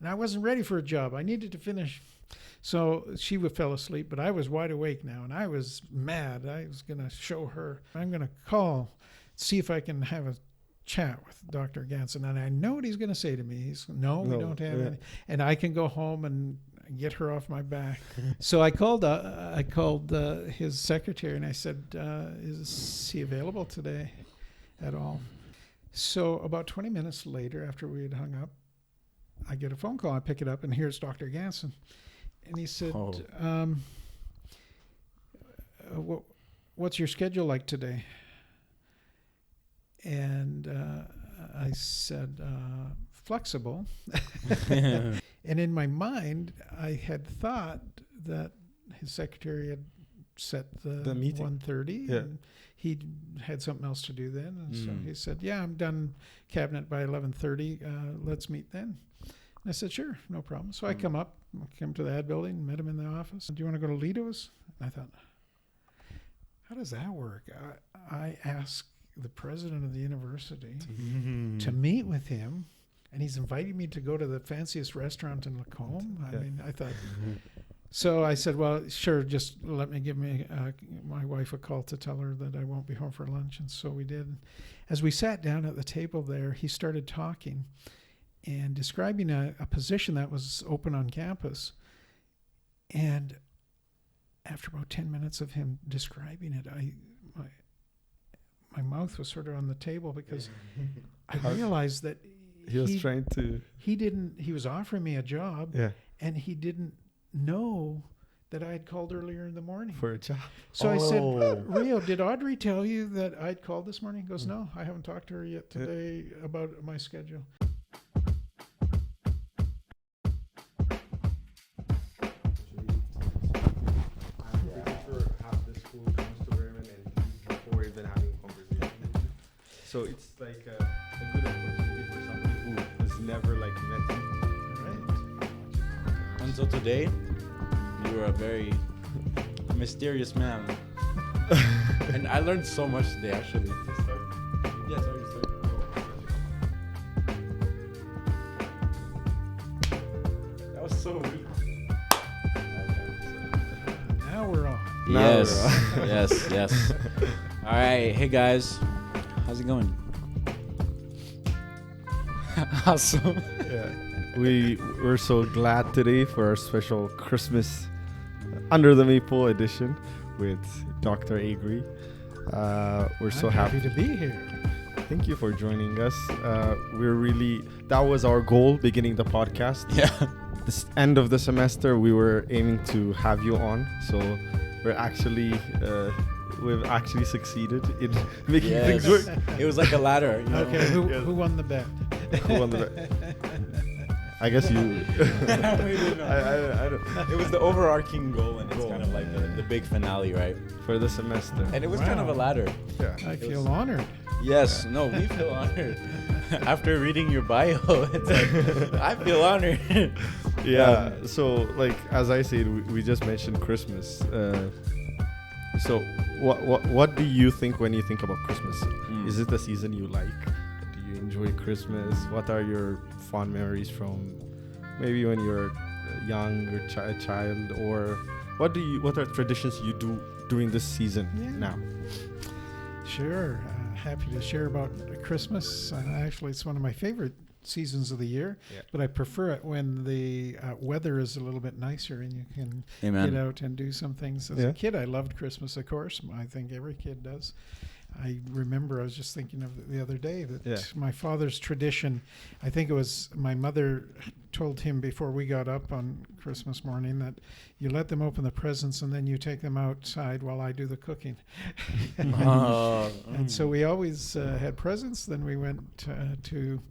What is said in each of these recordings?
And I wasn't ready for a job. I needed to finish. So she fell asleep, but I was wide awake now, and I was mad. I was going to show her. I'm going to call, see if I can have a chat with Dr. Ganson. And I know what he's going to say to me. No, we don't have any. And I can go home and get her off my back. So I called his secretary, and I said, is he available today at all? So about 20 minutes later, after we had hung up, I get a phone call. I pick it up, and here's Dr. Ganson. And he said, what's your schedule like today? And I said, flexible. And in my mind, I had thought that his secretary had set the meeting 1:30. Yeah. And he had something else to do then. And so he said, yeah, I'm done cabinet by 11:30. Let's meet then. And I said, sure, no problem. So I came to the ad building, met him in the office. Do you want to go to Lido's? And I thought, how does that work? I asked the president of the university to meet with him, and he's inviting me to go to the fanciest restaurant in Lacombe. I mean, I thought... So I said, well, sure, just let me give my wife a call to tell her that I won't be home for lunch. And so we did. As we sat down at the table there, he started talking and describing a position that was open on campus. And after about 10 minutes of him describing it, my mouth was sort of on the table because I realized that he was offering me a job, and he didn't know that I had called earlier in the morning for a job. So I said, Rio, did Audrey tell you that I'd called this morning? He goes, no, I haven't talked to her yet today about my schedule. So it's like a good opportunity for somebody who has never met you. Right. Until today, you were a very mysterious man. And I learned so much today, actually. Yes, I start. That was so weak. Now we're on. Yes. All right, hey guys. How's it going? Awesome. Yeah. We're so glad today for our special Christmas Under the Maple edition with Dr. Agrey. We're so happy to be here. Thank you for joining us. That was our goal beginning the podcast. Yeah. This end of the semester, we were aiming to have you on. So we've actually succeeded in making things work. It was like a ladder. Okay, who won the bet? Who won the bet? I guess you. I don't. It was the overarching goal, and it's kind of like the big finale, right? For the semester. And it was kind of a ladder. Yeah. I feel honored. Yes, no, we feel honored. After reading your bio, it's like, I feel honored. Yeah, so as I said, we just mentioned Christmas. So what do you think when you think about Christmas? Is it the season you like? Do you enjoy Christmas? What are your fond memories from maybe when you were young or a child? Or what are traditions you do during this season now? Sure. Happy to share about Christmas. Actually, it's one of my favorite seasons of the year, but I prefer it when the weather is a little bit nicer and you can get out and do some things. As a kid, I loved Christmas, of course. I think every kid does. I remember I was just thinking of the other day that my father's tradition, I think it was my mother told him before we got up on Christmas morning that you let them open the presents and then you take them outside while I do the cooking. And so we always had presents. Then we went to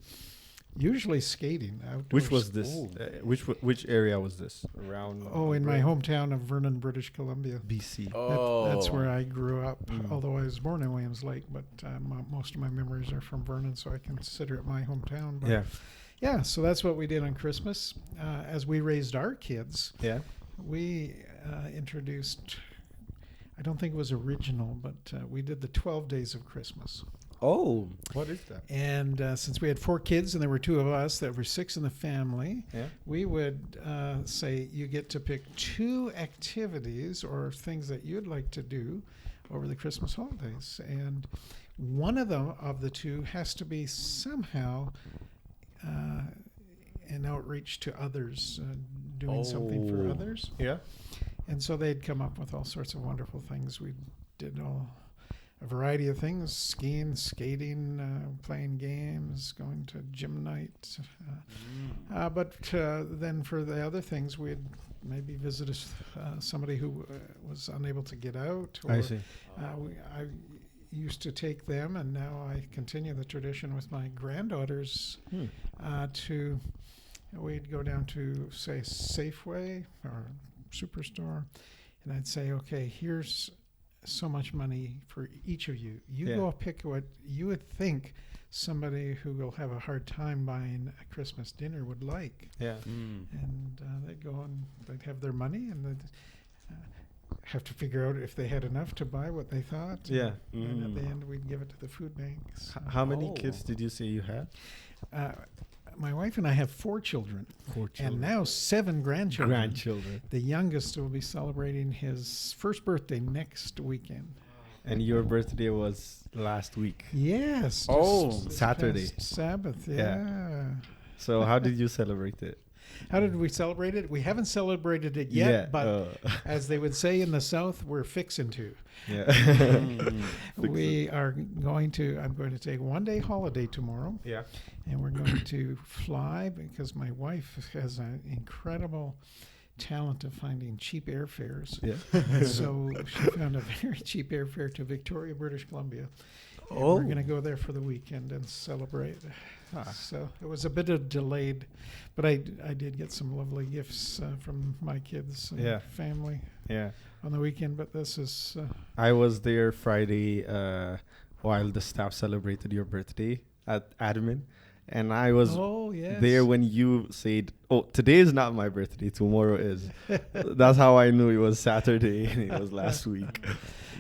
usually skating. Which was this? Which area was this? Around? In my hometown of Vernon, British Columbia. BC. That's where I grew up, although I was born in Williams Lake, but most of my memories are from Vernon, so I consider it my hometown. But so that's what we did on Christmas. As we raised our kids, we introduced, I don't think it was original, but we did the 12 Days of Christmas. Oh. What is that? And since we had 4 kids and there were 2 of us, there were 6 in the family, Yeah. we would say you get to pick 2 activities or things that you'd like to do over the Christmas holidays. And one of the 2 has to be somehow an outreach to others, doing something for Oh. others. Yeah. And so they'd come up with all sorts of wonderful things. We did a variety of things: skiing, skating, playing games, going to gym night. But then for the other things, we'd maybe visit somebody who was unable to get out. Or, I see. I used to take them, and now I continue the tradition with my granddaughters we'd go down to, say, Safeway or Superstore, and I'd say, okay, here's so much money for each of you. You go pick what you would think somebody who will have a hard time buying a Christmas dinner would like. Yeah. And they'd go and they'd have their money, and they'd have to figure out if they had enough to buy what they thought. Yeah. And at the end, we'd give it to the food banks. How many kids did you say you had? My wife and I have 4 children, and now 7 grandchildren. The youngest will be celebrating his first birthday next weekend. And your birthday was last week. Yes. Oh, Saturday. Sabbath, Yeah. So how did you celebrate it? How did we celebrate it? We haven't celebrated it yet, but as they would say in the South, we're fixing to. Yeah. I'm going to take 1-day holiday tomorrow. Yeah. And we're going to fly because my wife has an incredible talent of finding cheap airfares. Yeah. So she found a very cheap airfare to Victoria, British Columbia. And we're going to go there for the weekend and celebrate. So it was a bit of delayed, but I did get some lovely gifts from my kids and family on the weekend. But this is... I was there Friday while the staff celebrated your birthday at admin. And I was there when you said, "Oh, today is not my birthday. Tomorrow is." That's how I knew it was Saturday and it was last week.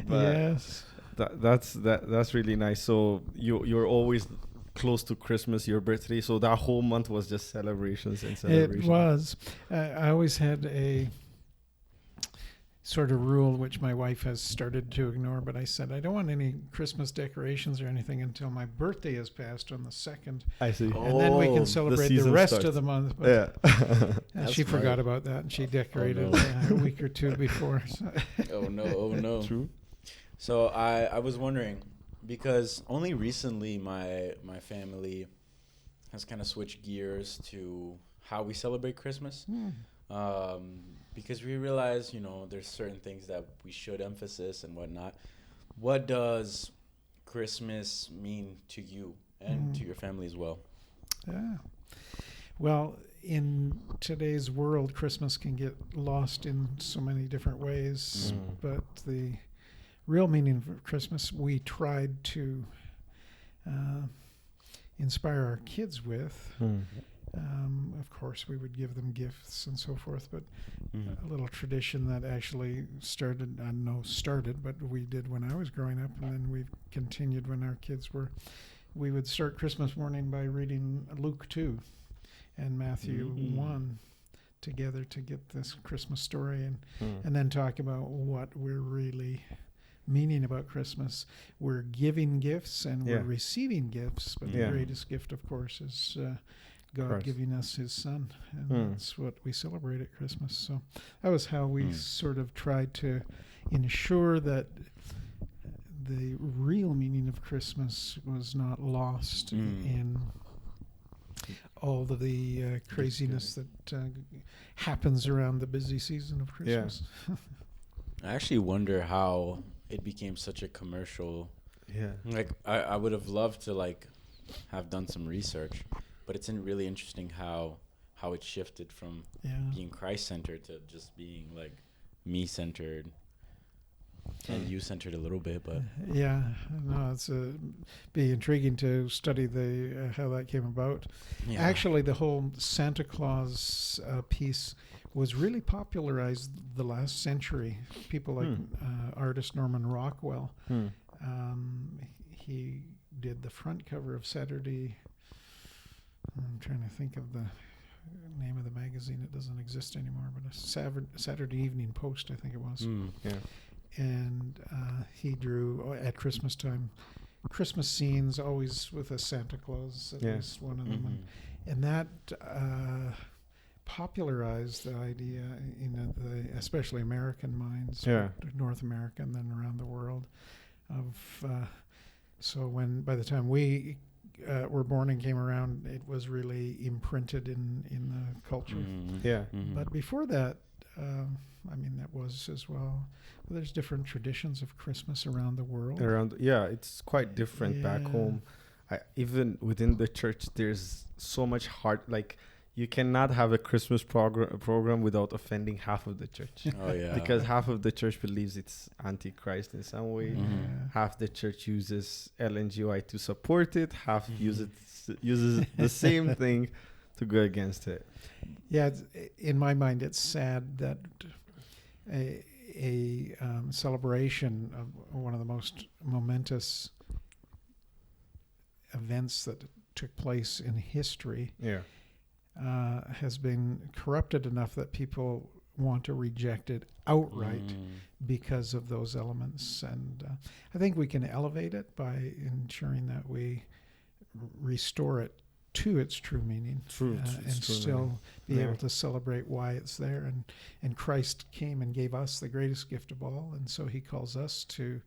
But yes, that's really nice. So you're always close to Christmas, your birthday. So that whole month was just celebrations and celebrations. It was. I always had a sort of rule which my wife has started to ignore, but I said I don't want any Christmas decorations or anything until my birthday has passed on the 2nd. I see. And then we can celebrate the rest of the month. But she forgot about that, and she decorated a week or 2 before. So. Oh no. True. So I was wondering, because only recently my family has kind of switched gears to how we celebrate Christmas. Because we realize, there's certain things that we should emphasize and whatnot. What does Christmas mean to you and to your family as well? Yeah. Well, in today's world, Christmas can get lost in so many different ways. But the real meaning of Christmas, we tried to inspire our kids with. Of course, we would give them gifts and so forth, but a little tradition that actually started, but we did when I was growing up, and then we continued when our kids were. We would start Christmas morning by reading Luke 2 and Matthew 1 together to get this Christmas story, and then talk about what we're really meaning about Christmas. We're giving gifts and we're receiving gifts, but the greatest gift, of course, is God giving us his son, and that's what we celebrate at Christmas. So that was how we sort of tried to ensure that the real meaning of Christmas was not lost in all of the craziness that happens around the busy season of Christmas. I actually wonder how it became such a commercial. Like I would have loved to have done some research. But it's really interesting how it shifted from being Christ-centered to just being me-centered and you-centered a little bit. But it's be intriguing to study how that came about. Actually, the whole Santa Claus piece was really popularized the last century. People like artist Norman Rockwell. He did the front cover of Saturday. I'm trying to think of the name of the magazine. It doesn't exist anymore, but a Saturday Evening Post, I think it was. Yeah. And he drew at Christmas time Christmas scenes, always with a Santa Claus, at least one of them. And that popularized the idea in especially American minds, North America and then around the world, of so when by the time we were born and came around, it was really imprinted in the culture. But before that, I mean, that was as well. There's different traditions of Christmas around the world. It's quite different back home. Even within the church, there's so much heart. Like, you cannot have a Christmas program without offending half of the church. Because half of the church believes it's antichrist in some way. Half the church uses LNGY to support it. Half uses the same thing to go against it. Yeah, in my mind, it's sad that a celebration of one of the most momentous events that took place in history has been corrupted enough that people want to reject it outright because of those elements. And I think we can elevate it by ensuring that we restore it to its true meaning, and still be able to celebrate why it's there. And Christ came and gave us the greatest gift of all, and so he calls us to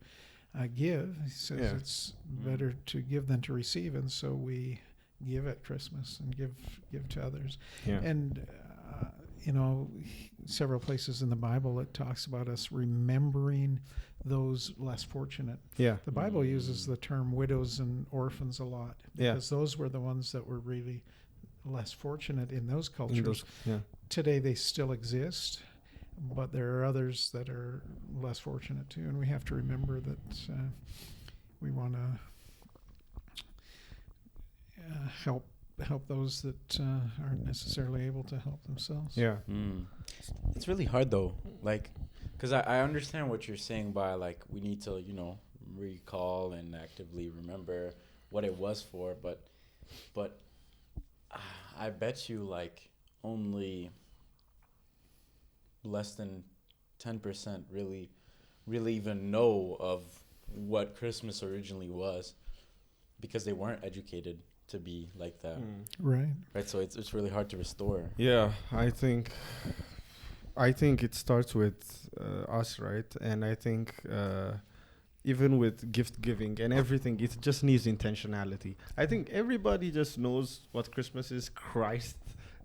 give. He says it's better to give than to receive, and so we give at Christmas and give to others. And several places in the Bible it talks about us remembering those less fortunate. The Bible uses the term widows and orphans a lot, because those were the ones that were really less fortunate in those cultures. Today they still exist, but there are others that are less fortunate too, and we have to remember that we want to help those that aren't necessarily able to help themselves. It's really hard though, like, because I understand what you're saying by, like, we need to recall and actively remember what it was for, but I bet you, like, only less than 10% really even know of what Christmas originally was, because they weren't educated to be like that. Right. So it's really hard to restore. I think it starts with us, right? And I think even with gift giving and everything, it just needs intentionality. I think everybody just knows what Christmas is. Christ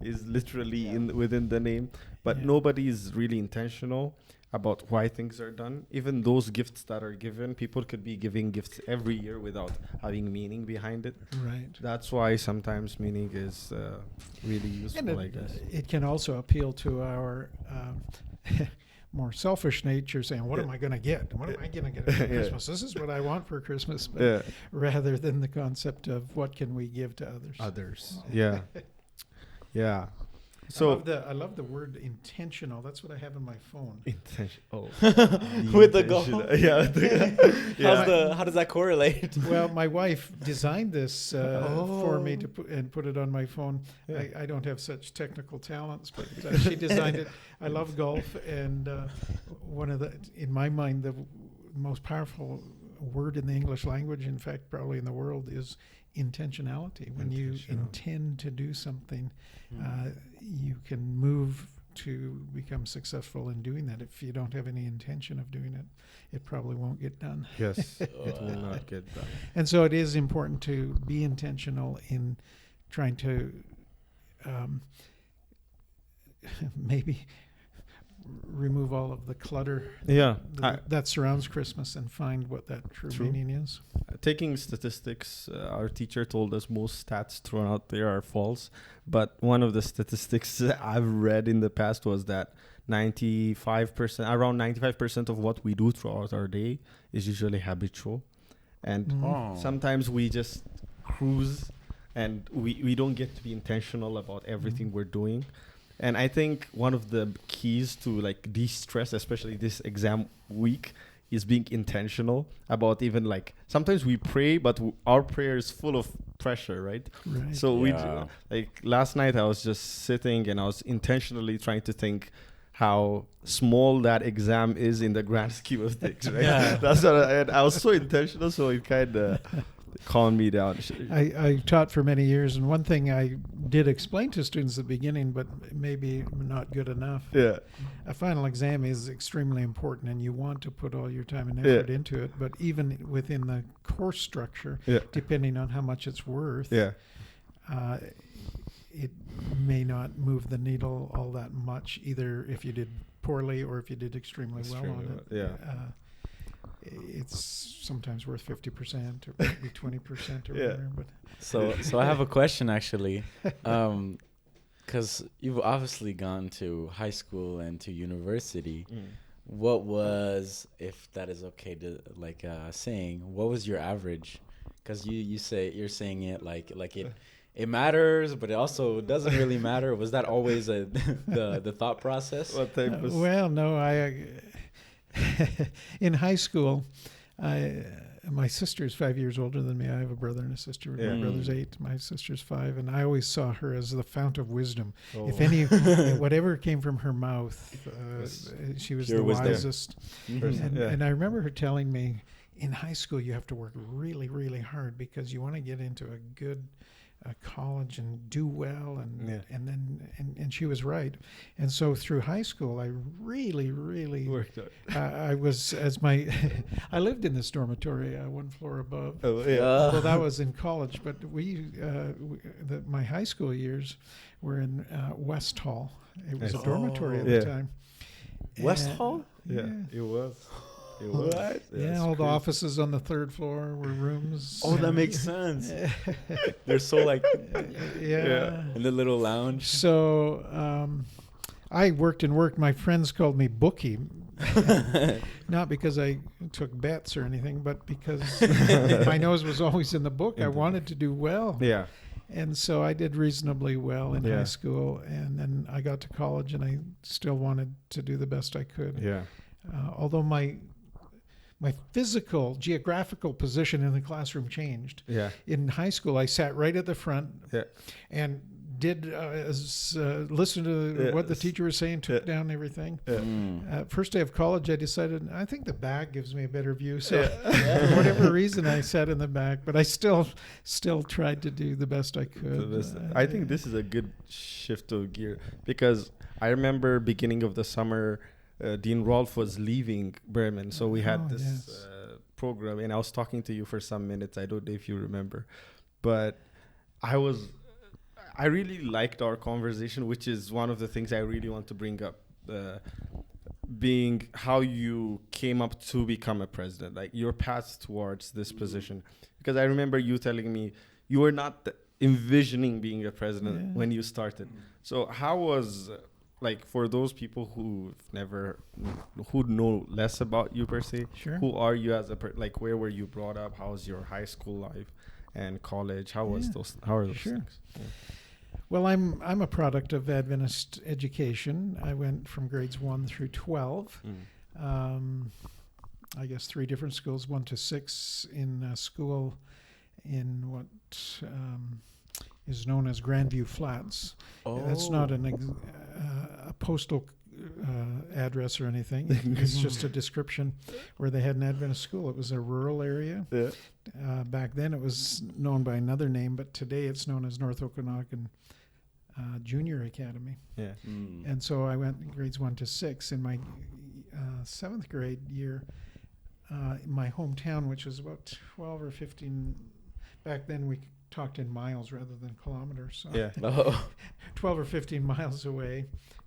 is literally within the name, but nobody is really intentional about why things are done. Even those gifts that are given, people could be giving gifts every year without having meaning behind it. Right. That's why sometimes meaning is really useful, I guess. It can also appeal to our more selfish nature, saying, what am I going to get? What am I going to get for Christmas? This is what I want for Christmas, but rather than the concept of what can we give to others. So I love the word intentional. That's what I have on my phone. With the goal. How does that correlate? Well, my wife designed this for me to put it on my phone. I don't have such technical talents, but she designed it. I love golf, and in my mind, the most powerful word in the English language, in fact, probably in the world, is intentionality. When you intend to do something, you can move to become successful in doing that. If you don't have any intention of doing it, it probably won't get done. Yes, it will not get done. And so it is important to be intentional in trying to maybe remove all of the clutter that surrounds Christmas and find what that true meaning is. Taking statistics, our teacher told us most stats thrown out there are false, but one of the statistics I've read in the past was that around 95% of what we do throughout our day is usually habitual, and sometimes we just cruise and we don't get to be intentional about everything we're doing. And I think one of the keys to, like, de-stress, especially this exam week, is being intentional about even like sometimes we pray, but our prayer is full of pressure, right? Right. So Yeah. like last night I was just sitting and I was intentionally trying to think how small that exam is in the grand scheme of things, right? Yeah. That's what I was so intentional, so it kind of calmed me down. I taught for many years, and one thing I did explain to students at the beginning, but maybe not good enough. Yeah. A final exam is extremely important, and you want to put all your time and Yeah. effort into it. But even within the course structure, Yeah. depending on how much it's worth, Yeah. It may not move the needle all that much, either if you did poorly or if you did extremely well on it. Yeah. It's sometimes worth 50% or maybe 20% or Yeah. whatever. But So I have a question actually, because you've obviously gone to high school and to university. What was, if that is okay to like saying, what was your average? Because you're saying it like it matters, but it also doesn't really matter. Was that always the thought process? What type of well, no, in high school, my sister is 5 years older than me. I have a brother and a sister. Yeah. My brother's 8, my sister's 5, and I always saw her as the fount of wisdom. Oh. If any, whatever came from her mouth, she was Pure the wisdom. wisest. Mhm. Yeah. And I remember her telling me, in high school, you have to work really, really hard because you want to get into a good college and do well, and she was right. And so through high school, I really worked out? I was I lived in this dormitory, one floor above. Oh, yeah. Well, that was in college, but my high school years were in West Hall. It was a Yes. dormitory at Yeah. the time. West And- Hall? Yeah, it was. It was. What? Yeah, all the offices on the 3rd floor were rooms. Oh, that makes sense. They're so like Yeah. in the little lounge. So I worked and worked. My friends called me Bookie, not because I took bets or anything, but because my nose was always in the book. I wanted to do well. Yeah. And so I did reasonably well in Yeah. high school. And then I got to college and I still wanted to do the best I could. Yeah. Although my physical, geographical position in the classroom changed. Yeah. In high school, I sat right at the front Yeah. and did listen to Yeah. what the teacher was saying, took Yeah. down everything. Yeah. First day of college, I decided I think the back gives me a better view. So for whatever reason, I sat in the back, but I still tried to do the best I could. I think this is a good shift of gear because I remember beginning of the summer, Dean Rolf was leaving Burman, so we had this yes. program, and I was talking to you for some minutes. I don't know if you remember, but I really liked our conversation, which is one of the things I really want to bring up, being how you came up to become a president, like your path towards this position. Because I remember you telling me you were not envisioning being a president when you started. So how was like for those people who know less about you per se, Sure. who are you as like where were you brought up? How was your high school life and college? How are those Sure. things? Yeah. Well, I'm a product of Adventist education. I went from grades 1 through 12. I guess 3 different schools, 1 to 6 in a school in what is known as Grandview Flats. That's not a postal address or anything. It's just a description where they had an Adventist school. It was a rural area. Yeah. Back then it was known by another name, but today it's known as North Okanagan Junior Academy. Yeah. And so I went grades 1 to 6. In my 7th grade year, in my hometown, which was about 12 or 15, back then we talked in miles rather than kilometers. So Yeah. 12 or 15 miles away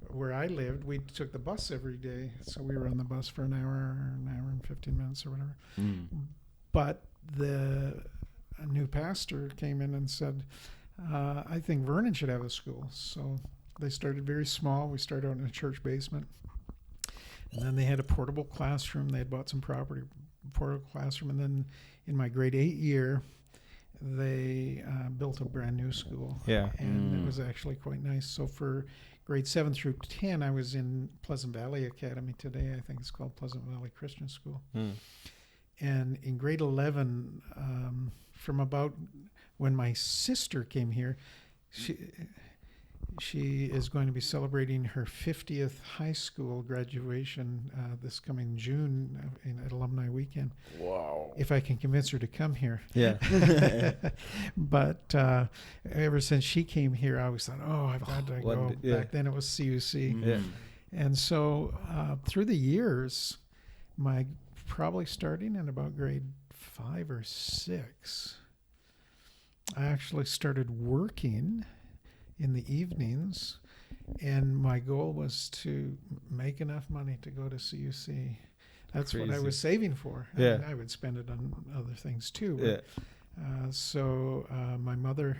where I lived, we took the bus every day. So we were on the bus for an hour and 15 minutes or whatever. But a new pastor came in and said, I think Vernon should have a school. So they started very small. We started out in a church basement. And then they had a portable classroom. They had bought some property, portable classroom. And then in my grade 8 year, they built a brand new school. Yeah. And it was actually quite nice. So for grade 7 through 10, I was in Pleasant Valley Academy. Today, I think it's called Pleasant Valley Christian School. And in grade 11, from about when my sister came here, she is going to be celebrating her 50th high school graduation this coming June at Alumni Weekend. Wow. If I can convince her to come here. Yeah. But ever since she came here, I always thought, I've got to go. Back then it was CUC. Yeah. And so through the years, probably starting in about grade 5 or 6, I actually started working in the evenings, and my goal was to make enough money to go to CUC. That's what I was saving for. Yeah. I mean, I would spend it on other things too. Yeah. So my mother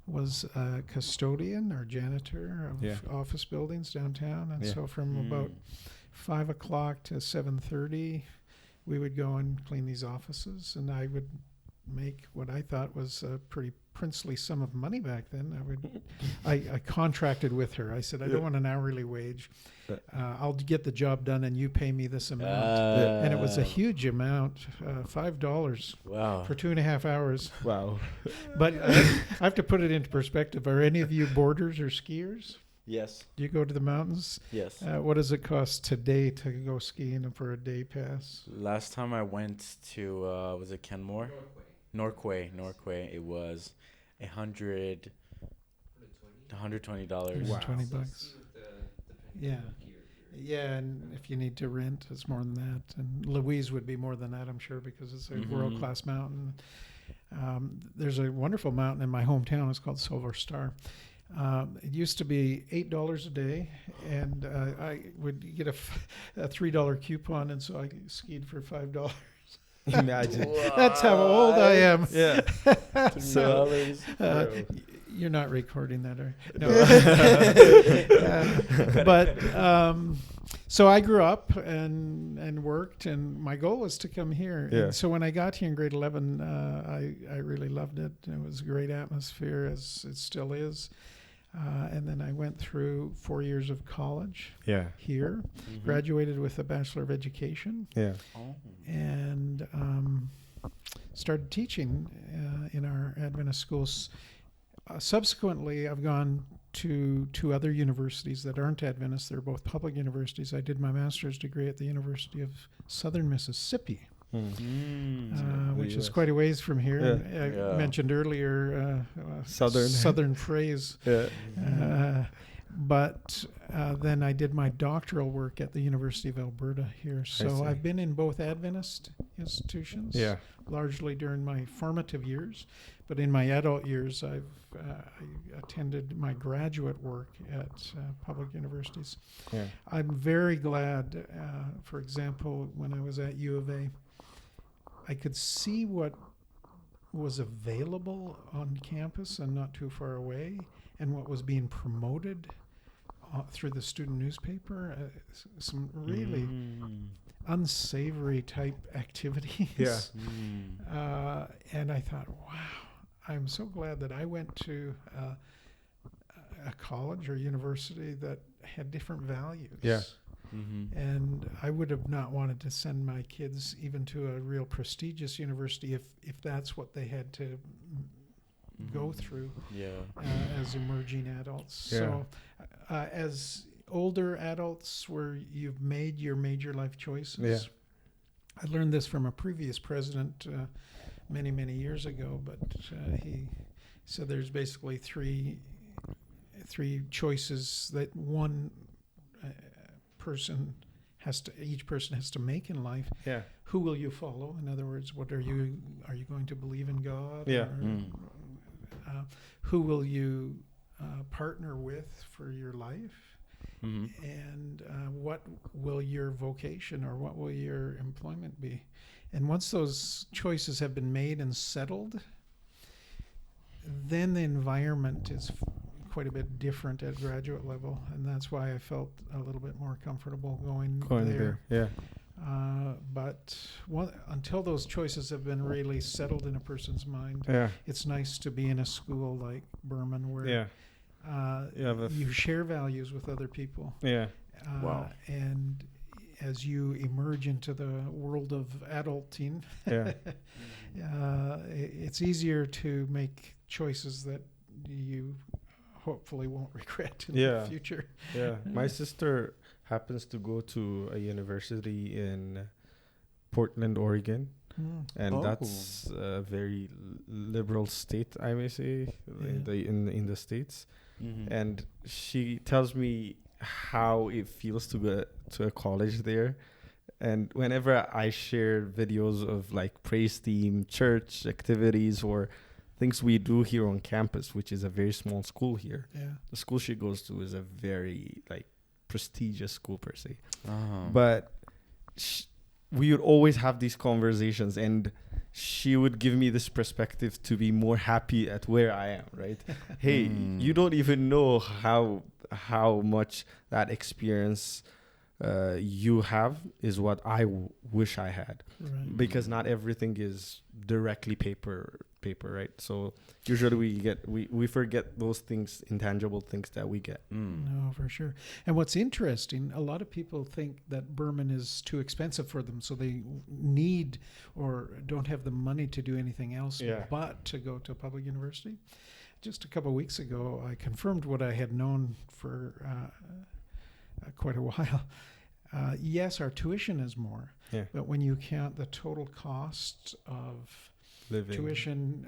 was a custodian or janitor of office buildings downtown, and so from about 5 o'clock to 7:30, we would go and clean these offices, and I would make what I thought was a pretty princely sum of money back then. I contracted with her. I said, I don't want an hourly wage. I'll get the job done and you pay me this amount. And it was a huge amount, $5 for 2.5 hours. Wow. But I have to put it into perspective. Are any of you boarders or skiers? Yes. Do you go to the mountains? Yes. What does it cost today to go skiing for a day pass? Last time I went to, was it Kenmore? Norquay. It was $120. Wow. $20. Yeah. Yeah, and if you need to rent, it's more than that. And Louise would be more than that, I'm sure, because it's a world-class mountain. There's a wonderful mountain in my hometown. It's called Silver Star. It used to be $8 a day, and I would get a $3 coupon, and so I skied for $5. Imagine. That's how old I am. Yeah. So, you're not recording that, are you? No. But so I grew up and worked, and my goal was to come here. Yeah. And so when I got here in grade 11, I really loved it. It was a great atmosphere, as it still is. And then I went through 4 years of college here, graduated with a Bachelor of Education, and started teaching in our Adventist schools. Subsequently, I've gone to 2 other universities that aren't Adventist. They're both public universities. I did my master's degree at the University of Southern Mississippi. Which is quite a ways from here. I mentioned earlier southern phrase. But then I did my doctoral work at the University of Alberta here. So I've been in both Adventist institutions, largely during my formative years. But in my adult years, I attended my graduate work at public universities. I'm very glad, for example, when I was at U of A, I could see what was available on campus and not too far away, and what was being promoted through the student newspaper. Some really unsavory type activities. And I thought, wow, I'm so glad that I went to a college or university that had different values. And I would have not wanted to send my kids even to a real prestigious university if that's what they had to go through as emerging adults. So as older adults where you've made your major life choices, I learned this from a previous president many, many years ago, but he said there's basically three choices that each person has to make in life. Who will you follow? In other words, are you going to believe in God? Who will you partner with for your life? And what will your vocation or what will your employment be? And once those choices have been made and settled, then the environment is quite a bit different at graduate level, and that's why I felt a little bit more comfortable going there. But until those choices have been really settled in a person's mind, it's nice to be in a school like Burman where you share values with other people. Wow. And as you emerge into the world of adulting, it's easier to make choices that you hopefully won't regret in the future. My sister happens to go to a university in Portland, Oregon. And that's a very liberal state, I may say, in the States. And she tells me how it feels to go to a college there. And whenever I share videos of like praise team, church activities, or things we do here on campus, which is a very small school here, the school she goes to is a very like prestigious school per se. But we would always have these conversations, and she would give me this perspective to be more happy at where I am, right? Hey, you don't even know how much that experience you have is what I wish I had, because not everything is directly paper, right? So usually we forget those things, intangible things that we get. No, for sure. And what's interesting, a lot of people think that Burman is too expensive for them, so they need or don't have the money to do anything else but to go to a public university. Just a couple of weeks ago, I confirmed what I had known for quite a while. Yes, our tuition is more, but when you count the total cost of tuition,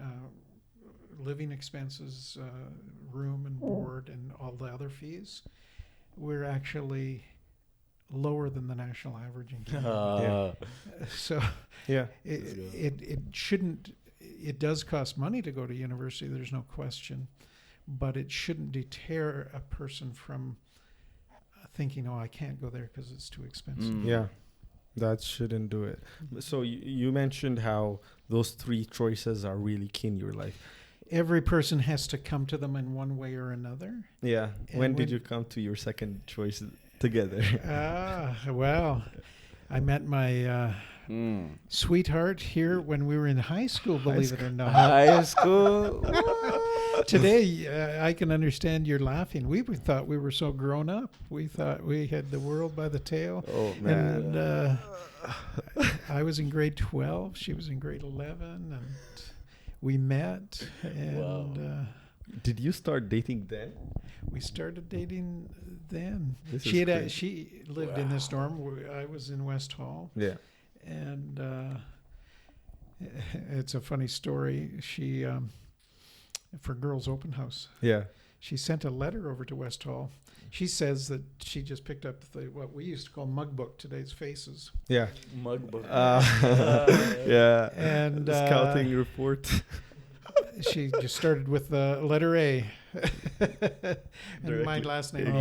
living expenses, room and board, and all the other fees, we're actually lower than the national average in Canada. So it shouldn't. It does cost money to go to university. There's no question, but it shouldn't deter a person from thinking, "Oh, I can't go there because it's too expensive." That shouldn't do it. So you mentioned how those three choices are really key in your life. Every person has to come to them in one way or another. When did you come to your second choice together? Well, I met my sweetheart here when we were in high school, believe it or not. High school? Today, I can understand you're laughing. We thought we were so grown up. We thought we had the world by the tail. Oh, man. And I was in grade 12. She was in grade 11. And we met. And did you start dating then? we started dating then. She lived in this dorm. I was in West Hall. Yeah. And it's a funny story. She... for Girls Open House. Yeah. She sent a letter over to West Hall. She says that she just picked up what we used to call mug book, today's Faces. Yeah. Mug book. Yeah. And scouting report. She just started with the letter A. And my last name.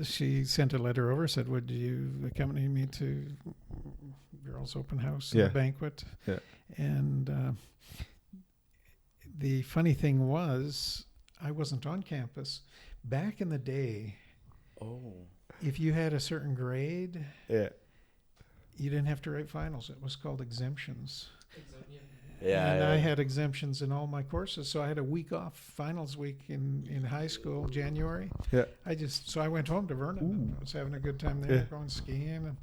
She sent a letter over, said, would you accompany me to Girls Open House banquet? Yeah. And the funny thing was, I wasn't on campus. Back in the day, if you had a certain grade, you didn't have to write finals. It was called exemptions. And I had exemptions in all my courses, so I had a week off, finals week in high school, January. Yeah. So I went home to Vernon. And I was having a good time there, going skiing. And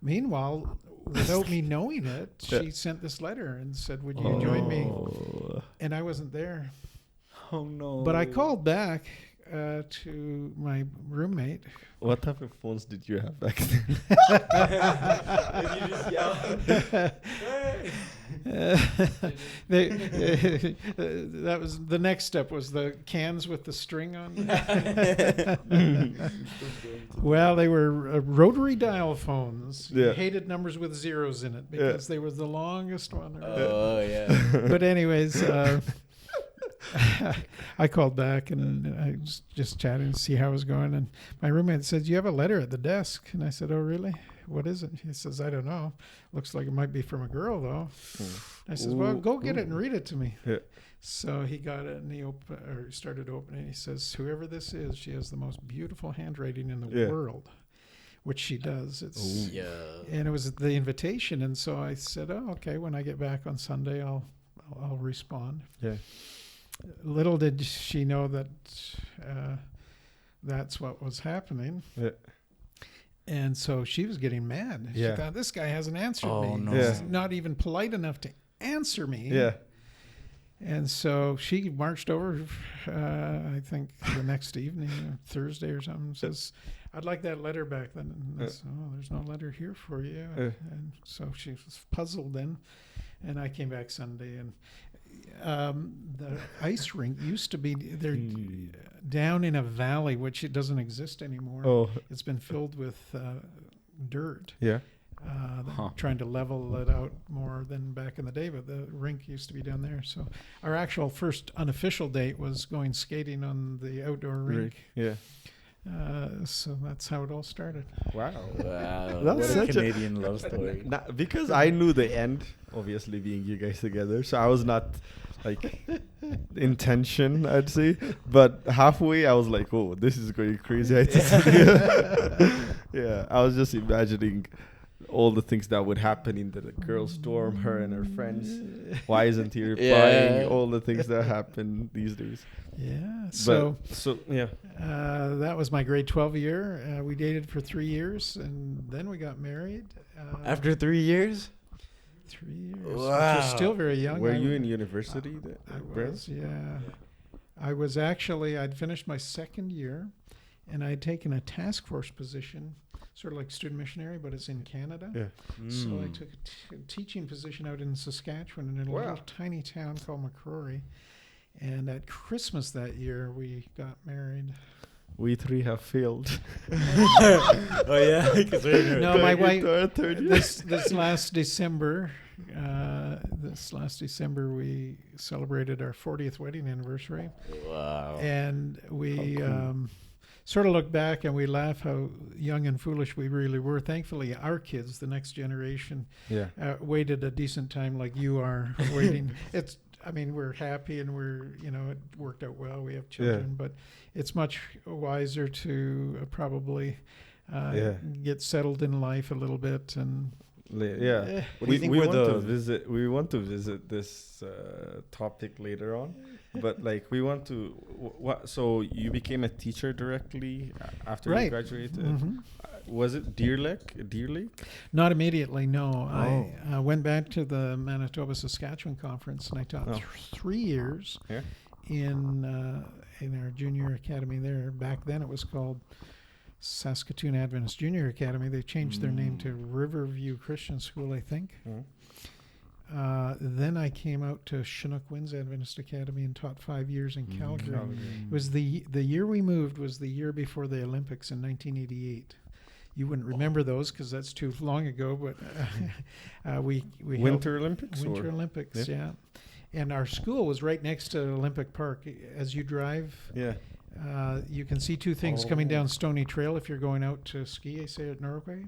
meanwhile, without me knowing it, she sent this letter and said, would you join me? And I wasn't there. Oh, no. But I called back to my roommate. What type of phones did you have back then? You just yell. That was the next step, was the cans with the string on them. Well, they were rotary dial phones. Yeah. Hated numbers with zeros in it because they were the longest one. Oh, yeah. But anyways, I called back and I was just chatting to see how it was going. And my roommate said, you have a letter at the desk. And I said, oh, really? What is it? He says, I don't know. Looks like it might be from a girl, though. I said, well, go get it and read it to me. Yeah. So he got it and he started opening. He says, whoever this is, she has the most beautiful handwriting in the world. which she does. It's Yeah. and it was the invitation, and so I said, "Oh, okay. When I get back on Sunday, I'll respond." Yeah. Little did she know that that's what was happening. Yeah. And so she was getting mad. She Yeah. thought, this guy hasn't answered Oh, me. no. He's Yeah. not even polite enough to answer me. Yeah. And so she marched over, I think, the next evening, Thursday or something, says, I'd like that letter back then. And I said, oh, there's no letter here for you. And so she was puzzled then. And I came back Sunday, and the ice rink used to be there down in a valley, which it doesn't exist anymore. Oh. It's been filled with dirt. Yeah. Trying to level it out more than back in the day, but the rink used to be down there. So our actual first unofficial date was going skating on the outdoor rink. Yeah. So that's how it all started. Wow. Wow. That's What a such a- Canadian love story. Because I knew the end, obviously being you guys together, so I was not like intention, I'd say. But halfway, I was like, "Oh, this is going crazy." Yeah, I was just imagining all the things that would happen in the girl storm, her and her friends. Why isn't he replying? Yeah. All the things that happen these days. Yeah. So yeah. That was my grade 12 year. We dated for 3 years, and then we got married. After 3 years? 3 years. Which Wow. is still very young. Were you in university? I Brent? was, yeah. I was actually, I'd finished my second year, and I'd taken a task force position, sort of like student missionary, but it's in Canada. Yeah. So I Mm. took a teaching position out in Saskatchewan in a Wow. little tiny town called McCrory. And at Christmas that year, we got married. We three have failed. Oh yeah, because No, my Going into wife. our third year. This last December, we celebrated our 40th wedding anniversary, Wow. and we How cool. sort of look back and we laugh how young and foolish we really were. Thankfully, our kids, the next generation, Yeah. waited a decent time like you are waiting. We're happy and it worked out well. We have children, but it's much wiser to probably get settled in life a little bit. And Yeah. What do you think were We want to visit this topic later on, but like we want to. What? So you became a teacher directly after you Right. graduated. Mhm. Was it Deer Lake? Not immediately, no. Oh. I went back to the Manitoba Saskatchewan conference, and I taught Oh. 3 years Yeah. in our junior academy there. Back then, it was called Saskatoon Adventist Junior Academy. They changed their name to Riverview Christian School, I think. Mhm. Then I came out to Chinook Winds Adventist Academy and taught 5 years in Calgary. Calgary. It was the year we moved was the year before the Olympics in 1988. You wouldn't remember those because that's too long ago, but we held Winter Olympics. Winter or? Olympics, yeah. And our school was right next to Olympic Park. As you drive, Yeah. you can see two things coming down Stony Trail if you're going out to ski, say at Norway.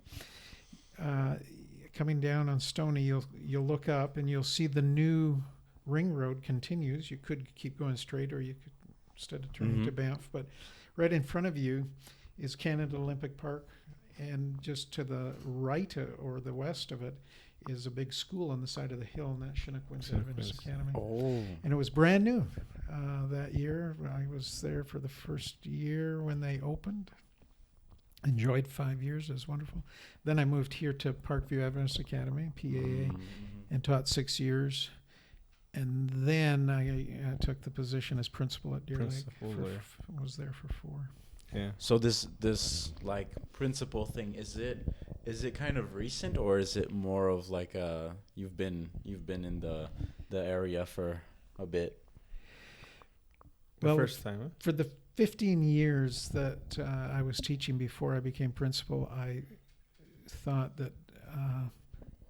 Coming down on Stony, you'll look up and you'll see the new ring road continues. You could keep going straight, or you could instead of turning to Banff. But right in front of you is Canada Olympic Park, and just to the right or the west of it is a big school on the side of the hill, and that's Chinook Winds Adventist Academy. Oh. And it was brand new that year. I was there for the first year when they opened. Enjoyed 5 years. It was wonderful. Then I moved here to Parkview Adventist Academy, PAA, and taught 6 years. And then I took the position as principal at Deer Lake. Was there for 4. Yeah. So this like principal thing, is it kind of recent, or is it more of like you've been in the area for a bit? The first time, huh? For the 15 years that I was teaching before I became principal, I thought that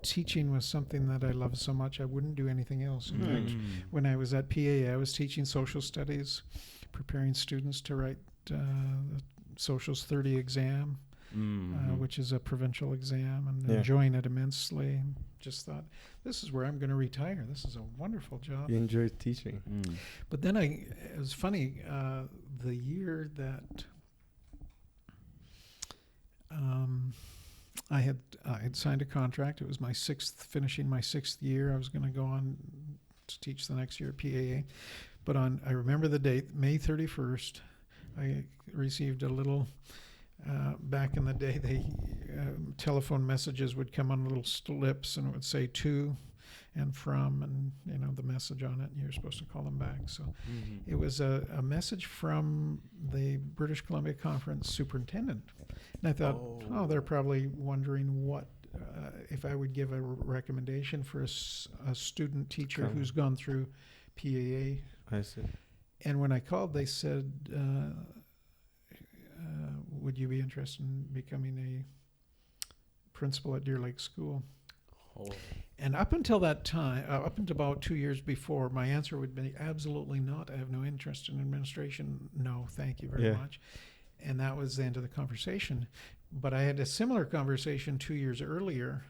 teaching was something that I loved so much I wouldn't do anything else. In fact, when I was at PA, I was teaching social studies, preparing students to write the Socials 30 exam, which is a provincial exam, and enjoying it immensely. Just thought, this is where I'm going to retire. This is a wonderful job. You enjoyed teaching. But then it was funny, the year that I had signed a contract. It was finishing my sixth year. I was going to go on to teach the next year at PAA. But I remember the date, May 31st, I received a little, back in the day, telephone messages would come on little slips, and it would say to and from, and the message on it, and you're supposed to call them back. So it was a message from the British Columbia Conference superintendent. And I thought, they're probably wondering what, if I would give a recommendation for a student teacher who's gone through PAA. I see. And when I called, they said, would you be interested in becoming a principal at Deer Lake School? Oh. And up until that time, up until about 2 years before, my answer would be absolutely not. I have no interest in administration. No, thank you very much. And that was the end of the conversation. But I had a similar conversation 2 years earlier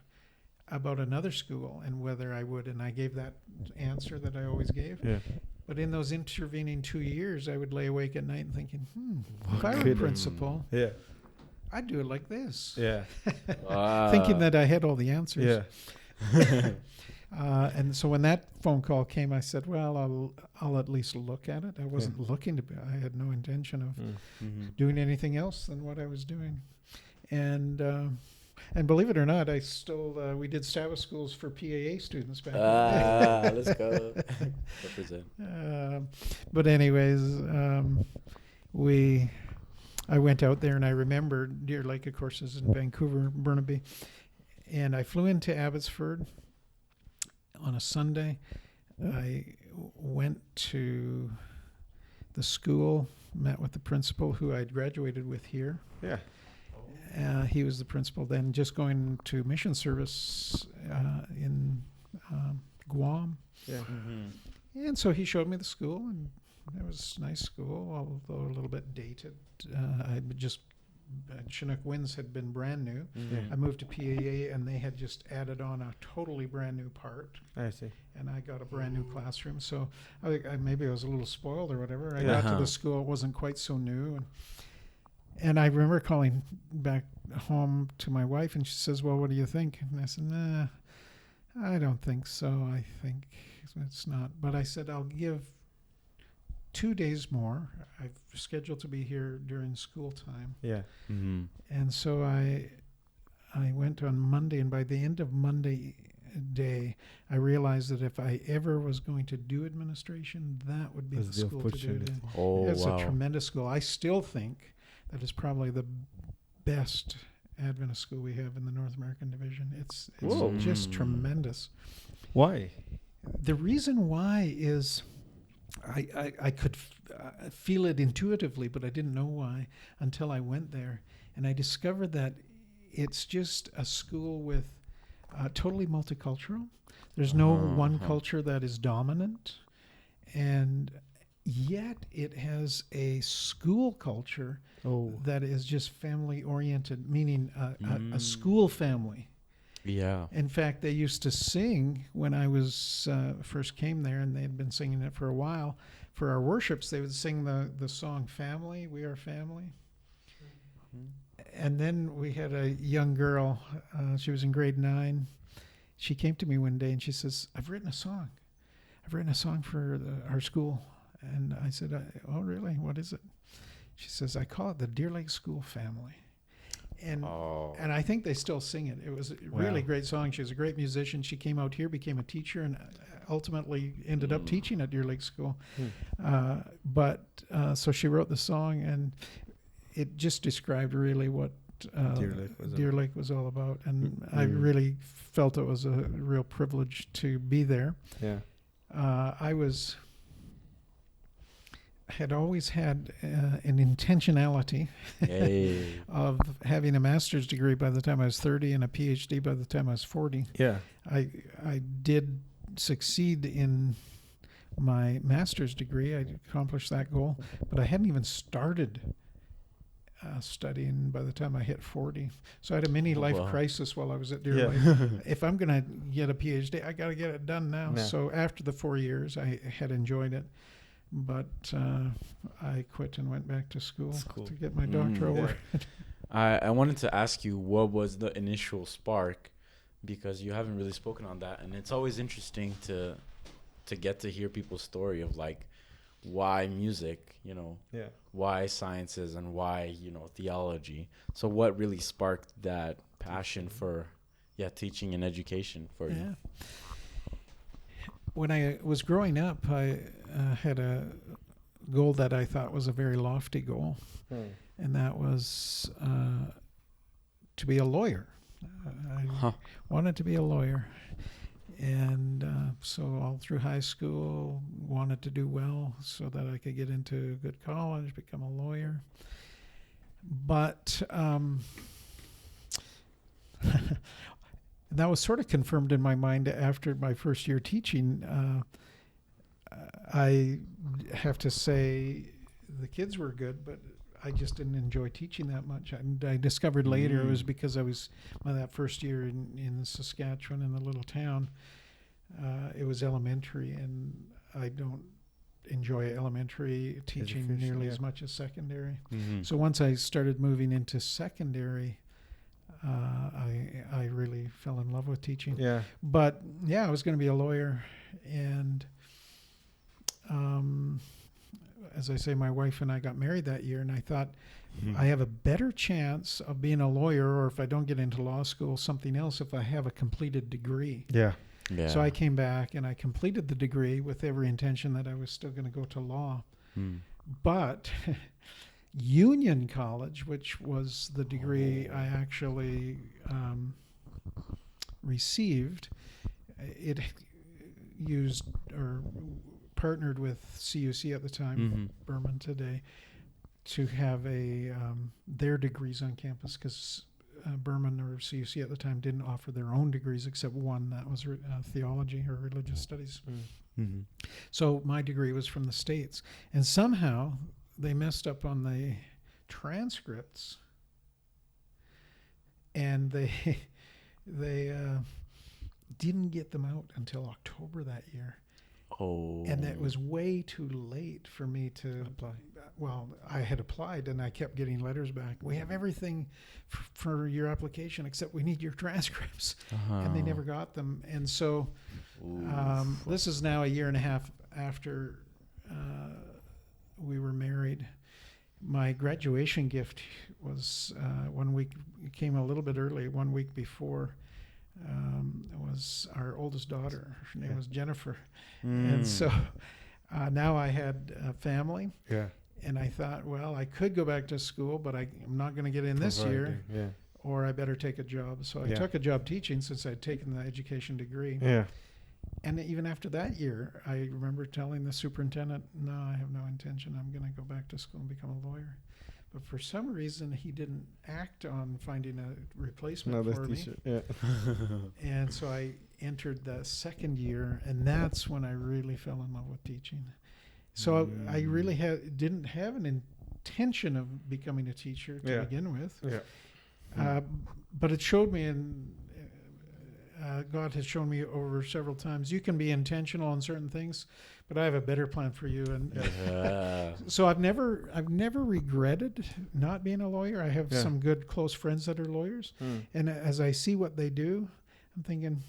about another school and whether I would, and I gave that answer that I always gave. Yeah. But in those intervening 2 years, I would lay awake at night and thinking, if I were principal, I'd do it like this. Yeah. Thinking that I had all the answers. Yeah. And so when that phone call came, I said, well, I'll at least look at it. I wasn't looking to be, I had no intention of doing anything else than what I was doing. And believe it or not, I still, we did Sabbath schools for PAA students back then. Let's go. Represent. But anyways, I went out there, and I remember Deer Lake, of course, is in Vancouver, Burnaby. And I flew into Abbotsford on a Sunday. I went to the school, met with the principal who I'd graduated with here. Yeah. He was the principal then, just going to mission service in Guam. Yeah. Mm-hmm. And so he showed me the school, and it was a nice school, although a little bit dated. Chinook Winds had been brand new. Mm-hmm. I moved to PAA, and they had just added on a totally brand new part. I see. And I got a brand new classroom. So maybe I was a little spoiled or whatever. I got to the school, it wasn't quite so new. And I remember calling back home to my wife, and she says, well, what do you think? And I said, nah, I don't think so. I think it's not. But I said, I'll give 2 days more. I've scheduled to be here during school time. Yeah. Mm-hmm. And so I went on Monday, and by the end of Monday day, I realized that if I ever was going to do administration, that would be the school to do it in. It's a tremendous school. I still think that is probably the best Adventist school we have in the North American Division. It's just tremendous. Why? The reason why is I could feel it intuitively, but I didn't know why until I went there. And I discovered that it's just a school with totally multicultural. There's no one culture that is dominant. And yet it has a school culture that is just family oriented, meaning a school family. Yeah. In fact, they used to sing when I was first came there, and they had been singing it for a while. For our worships, they would sing the song "Family, We Are Family." And then we had a young girl. She was in grade 9. She came to me one day and she says, "I've written a song. I've written a song for our school." And I said, "Oh, really? What is it?" She says, "I call it the Deer Lake School Family." And I think they still sing it. It was a really great song. She was a great musician. She came out here, became a teacher, and ultimately ended up teaching at Deer Lake School. So she wrote the song, and it just described really what Deer Lake was all about. And I really felt it was a real privilege to be there. Yeah. I had always had an intentionality of having a master's degree by the time I was 30 and a PhD by the time I was 40. Yeah. I did succeed in my master's degree. I accomplished that goal, but I hadn't even started studying by the time I hit 40. So I had a mini life crisis while I was at Deer Lake. If I'm going to get a PhD, I got to get it done now. Yeah. So after the 4 years, I had enjoyed it. But I quit and went back to school to get my doctoral work. I wanted to ask you, what was the initial spark? Because you haven't really spoken on that, and it's always interesting to get to hear people's story of like why music, why sciences, and why theology. So what really sparked that passion for teaching and education for you? When I was growing up, I had a goal that I thought was a very lofty goal, and that was to be a lawyer. I wanted to be a lawyer, and so all through high school, wanted to do well so that I could get into a good college, become a lawyer. But that was sort of confirmed in my mind after my first year teaching. I have to say the kids were good, but I just didn't enjoy teaching that much. And I discovered later it was because I was, that first year in Saskatchewan in a little town, it was elementary, and I don't enjoy elementary teaching nearly as much as secondary. So once I started moving into secondary, I really fell in love with teaching. But I was going to be a lawyer, and as I say, my wife and I got married that year, and I thought I have a better chance of being a lawyer, or if I don't get into law school, something else, if I have a completed degree. So I came back and I completed the degree with every intention that I was still going to go to law. But Union College, which was the degree I actually received, it used or partnered with CUC at the time, Burman today, to have their degrees on campus, because Burman or CUC at the time didn't offer their own degrees except one that was theology or religious studies. So my degree was from the States, and somehow they messed up on the transcripts, and they didn't get them out until October that year. And it was way too late for me to apply. Well, I had applied, and I kept getting letters back. We have everything for your application except we need your transcripts. And they never got them. And so this is now a year and a half after we were married. My graduation gift was 1 week. It came a little bit early, 1 week before. Was our oldest daughter. Her name was Jennifer. And so now I had a family. And I thought, well, I could go back to school, but I'm not going to get in this year, or I better take a job. So I took a job teaching since I'd taken the education degree. And even after that year, I remember telling the superintendent, no, I have no intention. I'm going to go back to school and become a lawyer. But for some reason, he didn't act on finding a replacement for me. And so I entered the second year, and that's when I really fell in love with teaching. So I really didn't have an intention of becoming a teacher to begin with. But it showed me, and God has shown me over several times, you can be intentional on certain things, but I have a better plan for you. And so I've never regretted not being a lawyer. I have some good close friends that are lawyers, and as I see what they do, I'm thinking,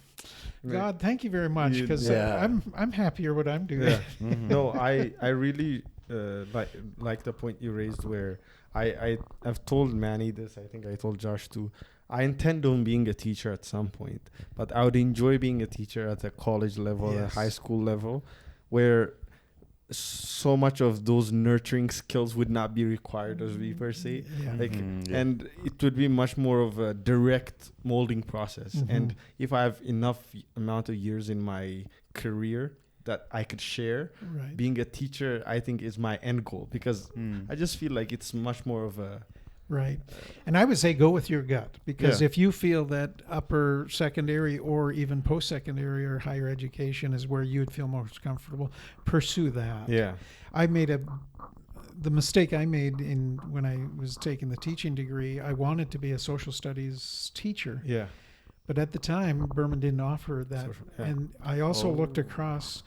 God, thank you very much, because I'm happier what I'm doing. No, I really like the point you raised where I've told Manny this. I think I told Josh too. I intend on being a teacher at some point, but I would enjoy being a teacher at a college level, a high school level, where so much of those nurturing skills would not be required as we per se. And it would be much more of a direct molding process. And if I have enough amount of years in my career that I could share, being a teacher, I think, is my end goal, because I just feel like it's much more of a and I would say go with your gut, because if you feel that upper secondary or even post-secondary or higher education is where you would feel most comfortable, pursue that. I made the mistake I made when I was taking the teaching degree. I wanted to be a social studies teacher. But at the time, Burman didn't offer that. And I also looked across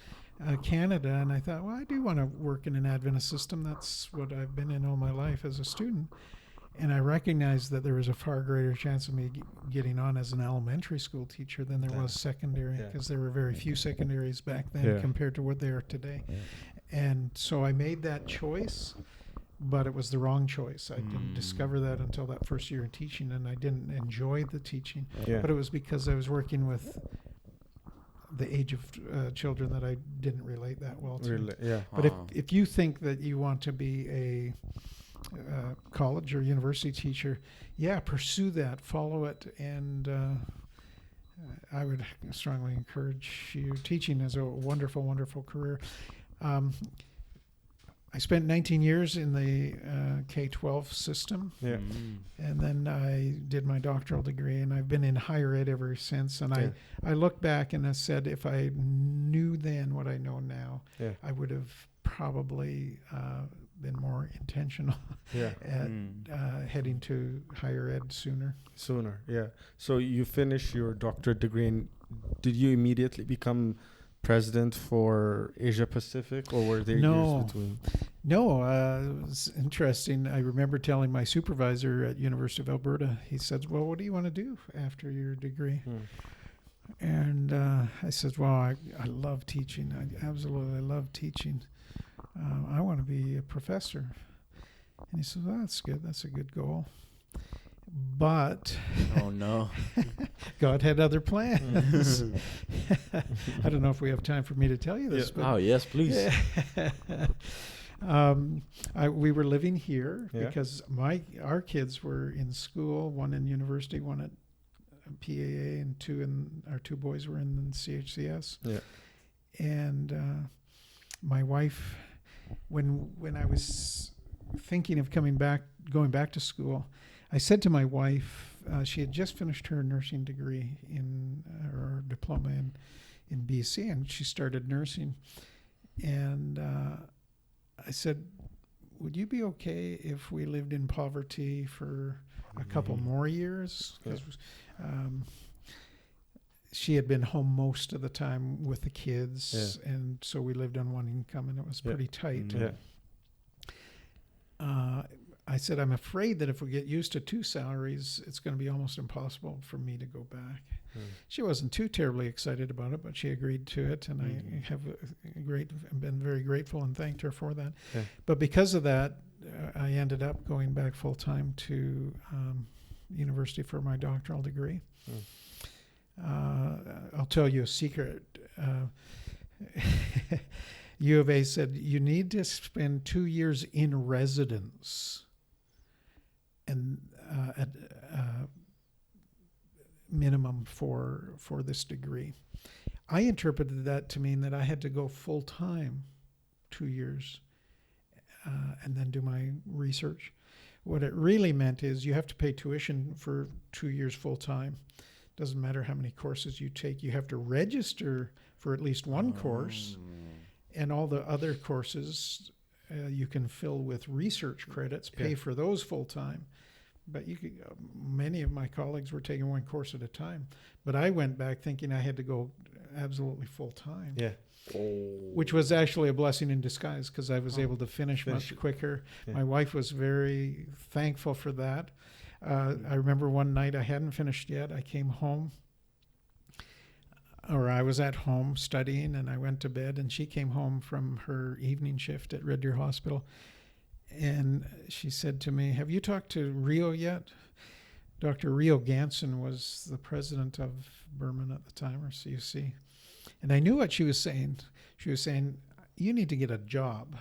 Canada, and I thought, well, I do want to work in an Adventist system. That's what I've been in all my life as a student. And I recognized that there was a far greater chance of me getting on as an elementary school teacher than there was secondary, because there were very few secondaries back then compared to what they are today. And so I made that choice, but it was the wrong choice. I didn't discover that until that first year in teaching, and I didn't enjoy the teaching. But it was because I was working with the age of children that I didn't relate that well to. But if you think that you want to be a college or university teacher, pursue that, follow it, and I would strongly encourage you. Teaching is a wonderful, wonderful career. I spent 19 years in the K-12 system, and then I did my doctoral degree, and I've been in higher ed ever since. And I look back and I said, if I knew then what I know now, I would have probably been more intentional at heading to higher ed sooner. So you finished your doctorate degree, and did you immediately become president for Asia Pacific, or were there years between? No, it was interesting. I remember telling my supervisor at University of Alberta, he said, well, what do you want to do after your degree? And I said, well, I love teaching. I absolutely love teaching. I want to be a professor. And he said, well, that's good. That's a good goal. But oh no, God had other plans. I don't know if we have time for me to tell you this. But oh yes, please. We were living here because our kids were in school, one in university, one at PAA, and our two boys were in CHCS. And my wife, when I was thinking of going back to school, I said to my wife, she had just finished her nursing degree or diploma in BC, and she started nursing. And I said, would you be okay if we lived in poverty for a couple more years? Because she had been home most of the time with the kids, and so we lived on one income, and it was pretty tight. I said, I'm afraid that if we get used to two salaries, it's going to be almost impossible for me to go back. She wasn't too terribly excited about it, but she agreed to it, and I have been very grateful and thanked her for that. But because of that, I ended up going back full time to university for my doctoral degree. I'll tell you a secret. U of A said you need to spend 2 years in residence and at minimum for this degree. I interpreted that to mean that I had to go full time 2 years and then do my research. What it really meant is you have to pay tuition for 2 years full time. Doesn't matter how many courses you take. You have to register for at least one course, and all the other courses you can fill with research credits, pay for those full time. But many of my colleagues were taking one course at a time. But I went back thinking I had to go absolutely full time. Which was actually a blessing in disguise, because I was able to finish much quicker. My wife was very thankful for that. I remember one night I hadn't finished yet. I came home, or I was at home studying, and I went to bed, and she came home from her evening shift at Red Deer Hospital. And she said to me, have you talked to Rio yet? Dr. Rio Ganson was the president of Burman at the time, or CUC. And I knew what she was saying. She was saying, you need to get a job.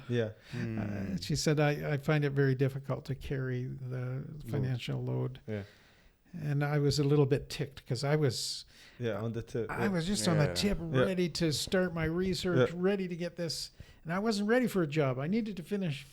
She said, I find it very difficult to carry the financial load. And I was a little bit ticked, because I was on the tip. I was just on the tip, ready to start my research, ready to get this. And I wasn't ready for a job. I needed to finish.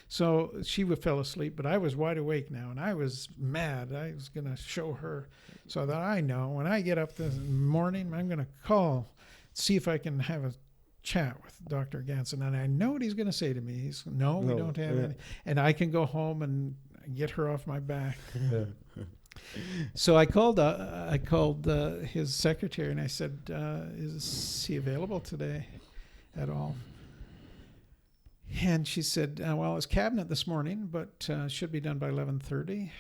So she fell asleep, but I was wide awake now, and I was mad. I was going to show her. So that I know when I get up this morning, I'm going to call, see if I can have a chat with Dr. Ganson. And I know what he's going to say to me. We don't have any. And I can go home and get her off my back. So I called his secretary, and I said, is he available today at all? And she said, well, it's cabinet this morning, but should be done by 11:30.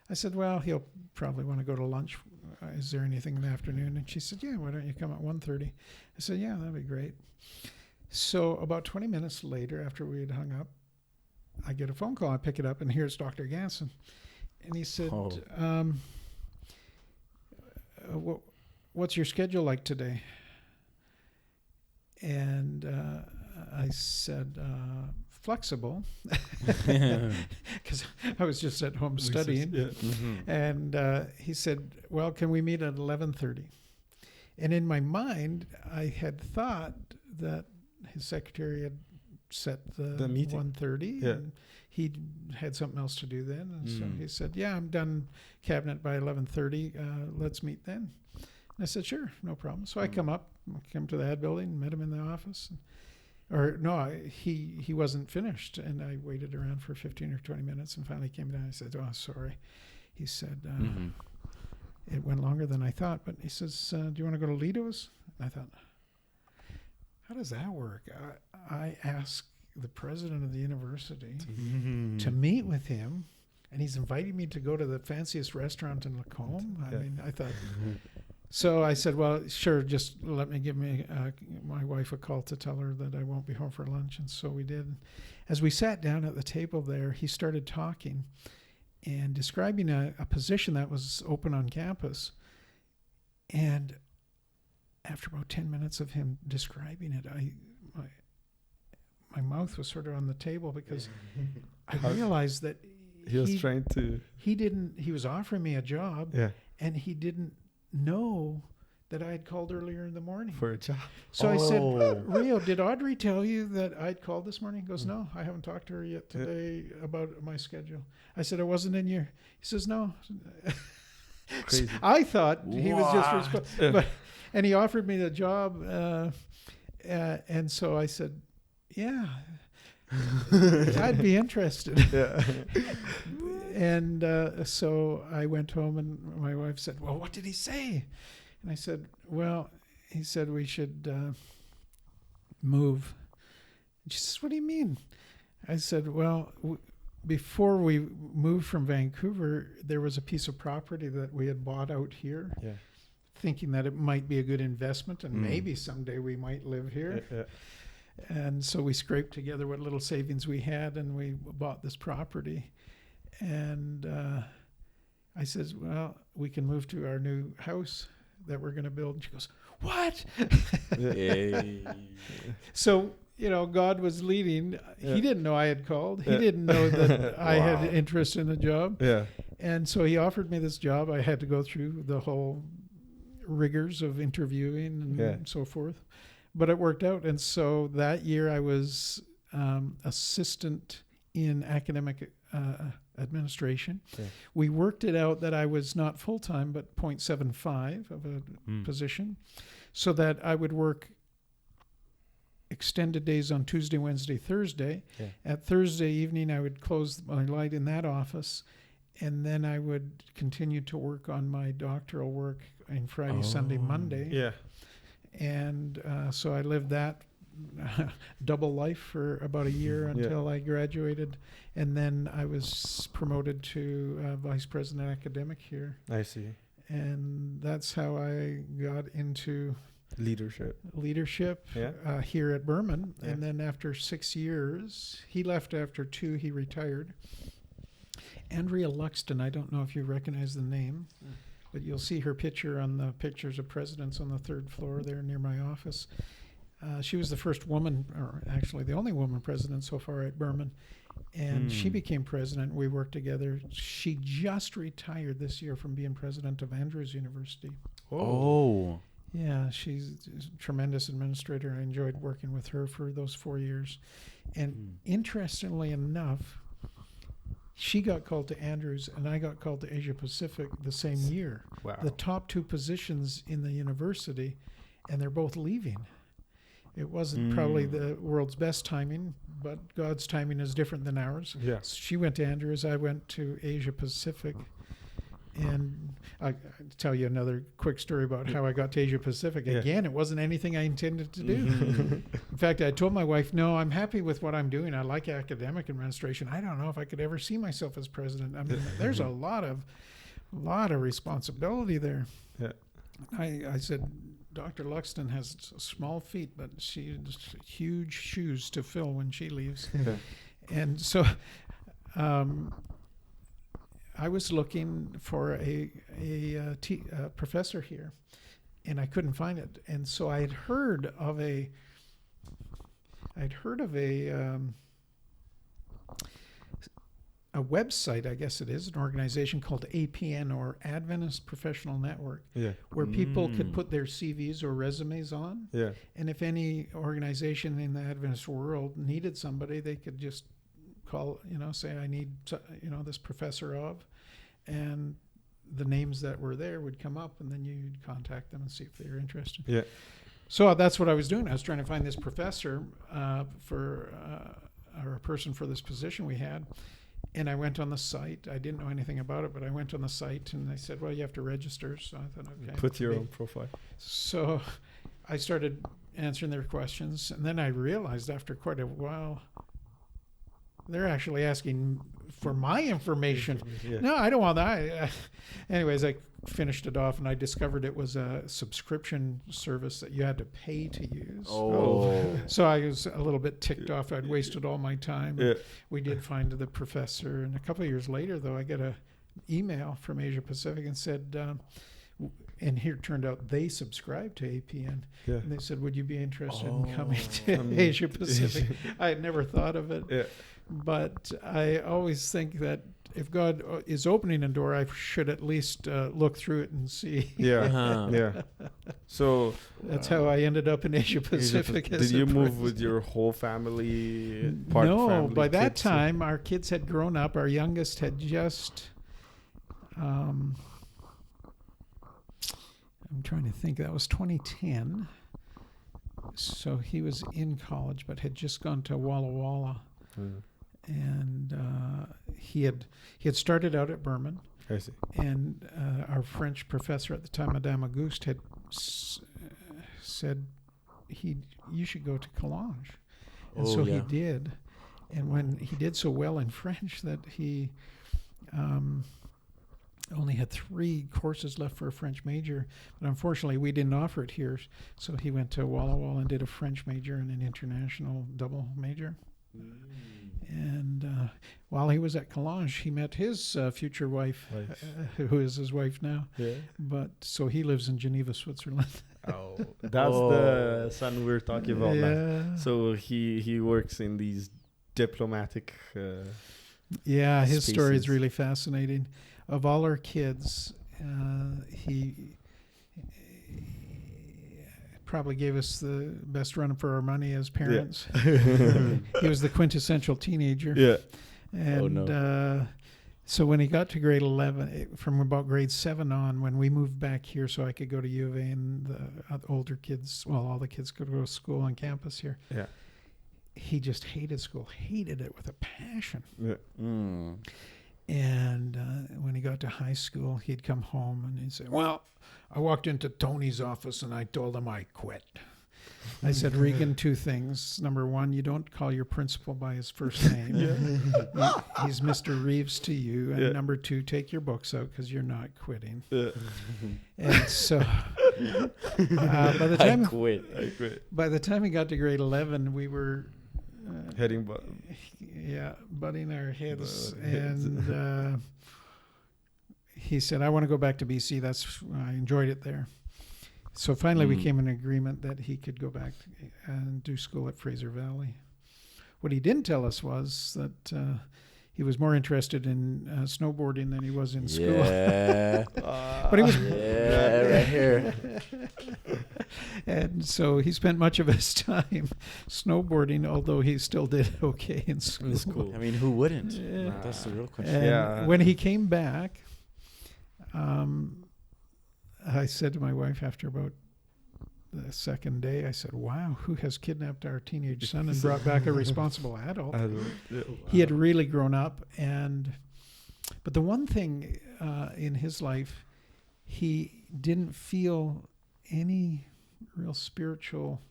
I said, well, he'll probably want to go to lunch. Is there anything in the afternoon? And she said, yeah, why don't you come at 1:30? I said, yeah, that'd be great. So about 20 minutes later, after we had hung up, I get a phone call. I pick it up, and here's Dr. Ganson. And he said, what's your schedule like today? And I said, flexible, because I was just at home studying. And he said, well, can we meet at 11:30? And in my mind, I had thought that his secretary had set the meeting. 1:30, and he had something else to do then. And so he said, yeah, I'm done cabinet by 11:30. Let's meet then. And I said, sure, no problem. So I come to the ad building, met him in the office. He wasn't finished. And I waited around for 15 or 20 minutes and finally came down. I said, oh, sorry. He said, it went longer than I thought. But he says, do you want to go to Lido's? And I thought, how does that work? I asked the president of the university to meet with him, and he's inviting me to go to the fanciest restaurant in Lacombe. I mean, I thought... So I said, well, sure, just let me give my wife a call to tell her that I won't be home for lunch. And so we did. As we sat down at the table there, he started talking and describing a position that was open on campus. And after about 10 minutes of him describing it, my mouth was sort of on the table because I realized that he was offering me a job, and he didn't know that I had called earlier in the morning for a job. So I said, Rio, did Audrey tell you that I'd called this morning? He goes, no, I haven't talked to her yet today about my schedule. I said, I wasn't in your... He says, no. Crazy. I thought he was just... and he offered me the job. And so I said, yeah, I'd be interested. And so I went home, and my wife said, well, what did he say? And I said, well, he said we should move. And she says, what do you mean? I said, well, before we moved from Vancouver, there was a piece of property that we had bought out here, thinking that it might be a good investment, and maybe someday we might live here. And so we scraped together what little savings we had, and we bought this property. And I said, well, we can move to our new house that we're going to build. And she goes, what? So, God was leading. He didn't know I had called. He didn't know that I had interest in the job. And so he offered me this job. I had to go through the whole rigors of interviewing and so forth. But it worked out. And so that year I was assistant in academic administration. We worked it out that I was not full-time, but 0.75 of a position, so that I would work extended days on Tuesday, Wednesday, Thursday. At Thursday evening, I would close my light in that office, and then I would continue to work on my doctoral work in Friday, Sunday, Monday. And so I lived that double life for about a year until I graduated, and then I was promoted to vice president academic here. I see. And that's how I got into leadership here at Burman. And then after 6 years, he left after 2, he retired. Andrea Luxton, I don't know if you recognize the name, but you'll see her picture on the pictures of presidents on the 3rd floor there near my office. She was the first woman, or actually the only woman president so far at Burman, and she became president. We worked together. She just retired this year from being president of Andrews University. Yeah, she's a tremendous administrator. I enjoyed working with her for those 4 years. And interestingly enough, she got called to Andrews, and I got called to Asia Pacific the same year. Wow. The top 2 positions in the university, and they're both leaving. It wasn't probably the world's best timing, but God's timing is different than ours. So she went to Andrews, I went to Asia Pacific, And I'll tell you another quick story about how I got to Asia Pacific. Again, it wasn't anything I intended to do. In fact, I told my wife, no, I'm happy with what I'm doing. I like academic administration. I don't know if I could ever see myself as president. I mean, there's a lot of responsibility there. Yeah. I said, Dr. Luxton has small feet, but she has huge shoes to fill when she leaves. And so I was looking for a professor here, and I couldn't find it. And so I'd heard of a website, I guess it is, an organization called APN, or Adventist Professional Network, where people could put their CVs or resumes on. Yeah. And if any organization in the Adventist world needed somebody, they could just call, say, I need, this professor of, and the names that were there would come up, and then you'd contact them and see if they were interested. Yeah. So that's what I was doing. I was trying to find this professor or a person for this position we had. And I went on the site. I didn't know anything about it, but I went on the site, and they said, well, you have to register. So I thought, okay. Put your own profile. So I started answering their questions, and then I realized after quite a while, they're actually asking for my information. Yeah. No, I don't want that. Anyways, I finished it off, and I discovered it was a subscription service that you had to pay to use. So I was a little bit ticked off. I'd wasted all my time. Yeah. We did find the professor, and a couple of years later, though, I got an email from Asia Pacific and said, and here it turned out they subscribed to APN. Yeah. And they said, would you be interested in coming to Asia Pacific? I had never thought of it. Yeah. But I always think that if God is opening a door, I should at least look through it and see. Yeah. Yeah. So that's how I ended up in Asia Pacific. Did you move with your whole family? No, by that time, our kids had grown up. Our youngest had just, I'm trying to think, that was 2010. So he was in college, but had just gone to Walla Walla. And he had started out at Burman. I see. And our French professor at the time, Madame Auguste, had said you should go to Collage. And so he did. And when he did so well in French that he only had 3 courses left for a French major, but unfortunately we didn't offer it here. So he went to Walla Walla and did a French major and an international double major. And while he was at Collage, he met his future wife, who is his wife now. Yeah. But so he lives in Geneva, Switzerland. Oh, that's the son we're talking about now. So he works in these diplomatic. His story is really fascinating. Of all our kids, he probably gave us the best run for our money as parents. Yeah. He was the quintessential teenager. Yeah. And so when he got to grade 11, from about grade 7 on, when we moved back here so I could go to U of A and the older kids, all the kids could go to school on campus here. Yeah. He just hated school, hated it with a passion. Yeah. Mm. And when he got to high school, he'd come home and he'd say, well, I walked into Tony's office and I told him I quit. I said, Regan, 2 things. Number 1, you don't call your principal by his first name. He's Mr. Reeves to you. And number 2, take your books out because you're not quitting. And so by the time I quit. By the time he got to grade 11, we were butting our heads. And he said, I want to go back to BC. I enjoyed it there. So finally we came in agreement that he could go back and do school at Fraser Valley. What he didn't tell us was that he was more interested in snowboarding than he was in school. Yeah. But he was right here. And so he spent much of his time snowboarding, although he still did okay in school. That's cool. I mean, who wouldn't? Yeah. That's the real question. And when he came back, I said to my wife after about the second day, I said, wow, who has kidnapped our teenage son and brought back a responsible adult? He had really grown up, But the one thing in his life, he didn't feel any real spiritual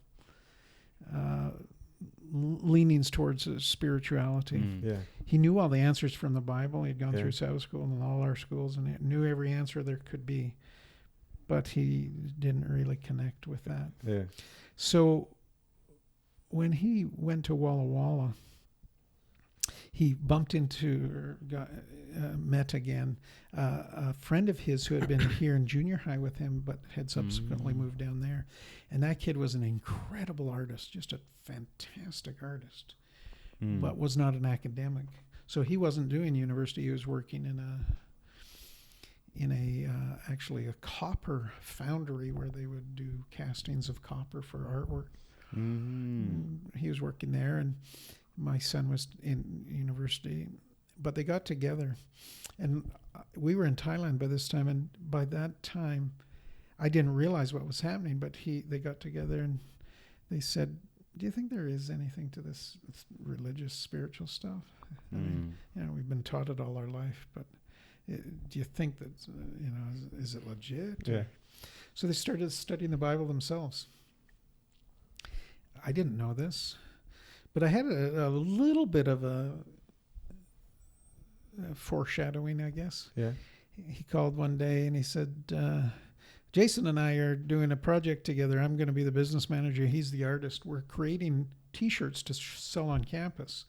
leanings towards spirituality. Yeah. He knew all the answers from the Bible. He'd gone Yeah. through Sabbath school and all our schools, and he knew every answer there could be. But he didn't really connect with that. Yeah. So when he went to Walla Walla, he bumped into, or met again, a friend of his who had been here in junior high with him, but had subsequently moved down there. And that kid was an incredible artist, just a fantastic artist, but was not an academic. So he wasn't doing university. He was working in a actually a copper foundry where they would do castings of copper for artwork. He was working there, and my son was in university, but they got together, and we were in Thailand by this time, and by that time I didn't realize what was happening, but they got together and they said, do you think there is anything to this religious spiritual stuff? I mean, we've been taught it all our life, but do you think that, is it legit? Yeah. So they started studying the Bible themselves. I didn't know this, but I had a little bit of a foreshadowing, I guess. Yeah. He called one day and he said, Jason and I are doing a project together. I'm going to be the business manager. He's the artist. We're creating T-shirts to sell on campus.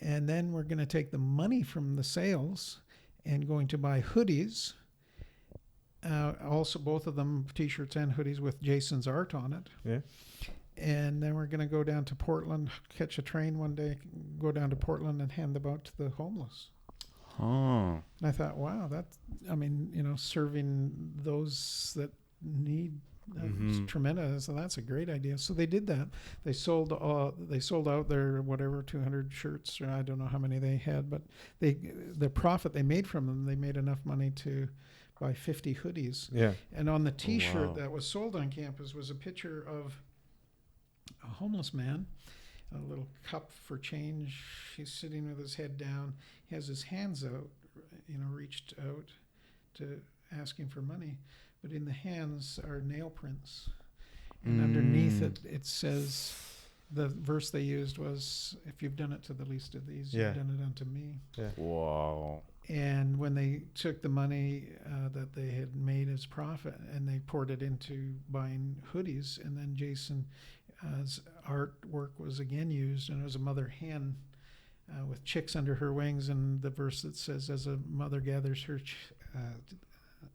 And then we're going to take the money from the sales and going to buy hoodies. Also, both of them, T-shirts and hoodies with Jason's art on it. Yeah. And then we're going to go down to Portland, catch a train one day, go down to Portland and hand them out to the homeless. Oh. And I thought, wow, serving those that need is tremendous. So that's a great idea. So they did that. They sold out their whatever 200 shirts, or I don't know how many they had, but the profit they made from them, they made enough money to buy 50 hoodies. Yeah. And on the T-shirt wow. that was sold on campus was a picture of a homeless man, a little cup for change. He's sitting with his head down. He has his hands out, reached out to asking for money. But in the hands are nail prints. And underneath it says, the verse they used was, if you've done it to the least of these, Yeah. you've done it unto me. Yeah. Wow. And when they took the money that they had made as profit and they poured it into buying hoodies, and then Jason's artwork was again used, and it was a mother hen with chicks under her wings, and the verse that says, as a mother gathers her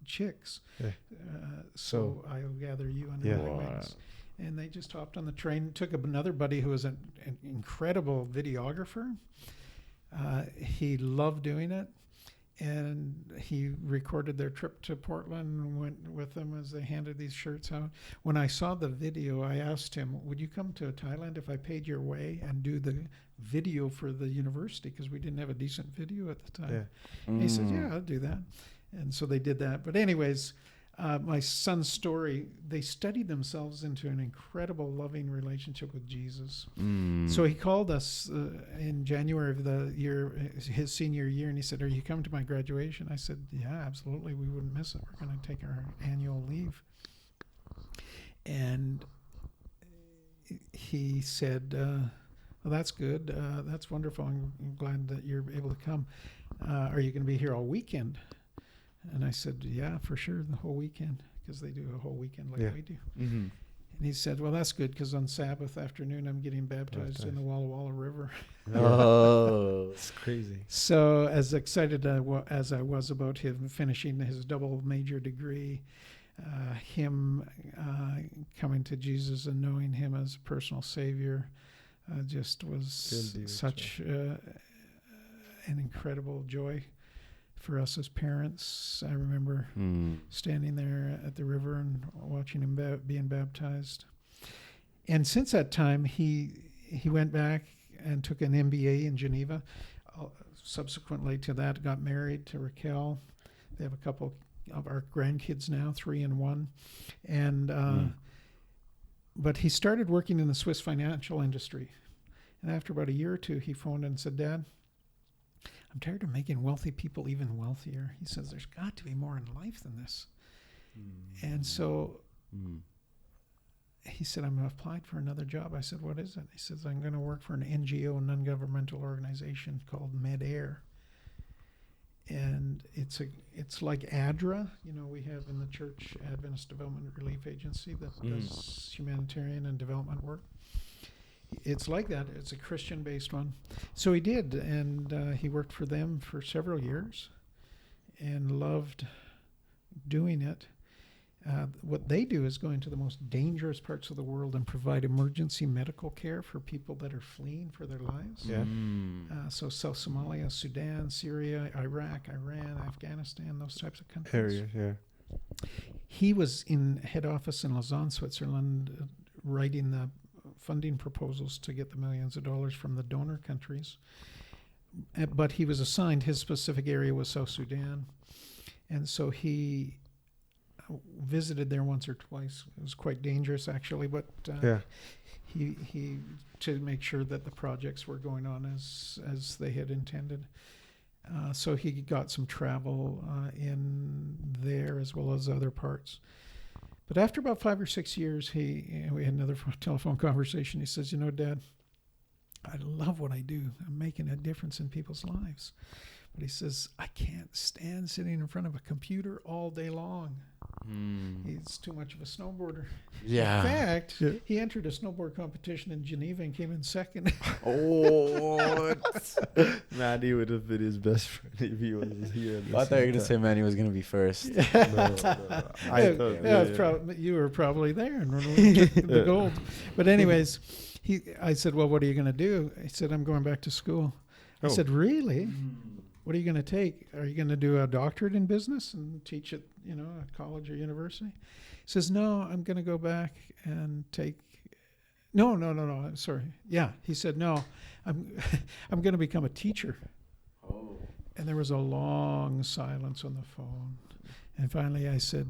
chicks, Yeah. so I'll gather you under Yeah. my wings. And they just hopped on the train, took another buddy who was an incredible videographer. He loved doing it. And he recorded their trip to Portland and went with them as they handed these shirts out. When I saw the video, I asked him, would you come to Thailand if I paid your way and do the video for the university? Because we didn't have a decent video at the time. Yeah. And he said, yeah, I'll do that. And so they did that. But anyways, my son's story, they studied themselves into an incredible loving relationship with Jesus. So he called us in January of the year, his senior year, and he said, are you coming to my graduation? I said, yeah, absolutely. We wouldn't miss it. We're going to take our annual leave. And he said, well, that's good. That's wonderful. I'm glad that you're able to come. Are you going to be here all weekend? And I said, yeah, for sure, the whole weekend, because they do a whole weekend like we do. And he said, well, that's good, because on Sabbath afternoon, I'm getting baptized in the Walla Walla River. Oh. It's crazy. So as excited as I was about him finishing his double major degree, him coming to Jesus and knowing him as a personal Savior just was such an incredible joy for us as parents. I remember standing there at the river and watching him being baptized. And since that time, he went back and took an MBA in Geneva. Subsequently to that, got married to Raquel. They have a couple of our grandkids now, 3 and 1. And but he started working in the Swiss financial industry. And after about a year or two, he phoned and said, Dad, I'm tired of making wealthy people even wealthier. He says, there's got to be more in life than this. And so he said, I'm applied for another job. I said, what is it? He says, I'm going to work for an NGO, non-governmental organization called MedAir. And it's like ADRA, we have in the church, Adventist Development Relief Agency, that does humanitarian and development work. It's like that. It's a Christian-based one. So he did, and he worked for them for several years and loved doing it. What they do is go into the most dangerous parts of the world and provide emergency medical care for people that are fleeing for their lives. Yeah. So South Somalia, Sudan, Syria, Iraq, Iran, Afghanistan, those types of countries. Areas, yeah. He was in head office in Lausanne, Switzerland, writing the funding proposals to get the millions of dollars from the donor countries. But he was assigned, his specific area was South Sudan. And so he visited there once or twice. It was quite dangerous, actually, but he to make sure that the projects were going on as they had intended. So he got some travel in there as well as other parts. But after about 5 or 6 years, we had another telephone conversation. He says, Dad, I love what I do. I'm making a difference in people's lives. But he says, I can't stand sitting in front of a computer all day long. He's too much of a snowboarder. Yeah. In fact, he entered a snowboard competition in Geneva and came in second. Oh, Manny would have been his best friend if he was here. I thought you were going to say Manny was going to be first. No. I thought, you were probably there and the gold. But anyways, I said, well, what are you going to do? He said, I'm going back to school. I said, really? What are you going to take? Are you going to do a doctorate in business and teach at, a college or university? He says, no, I'm going to go back and take. No. I'm sorry. Yeah. He said, no, I'm going to become a teacher. Oh. And there was a long silence on the phone. And finally I said,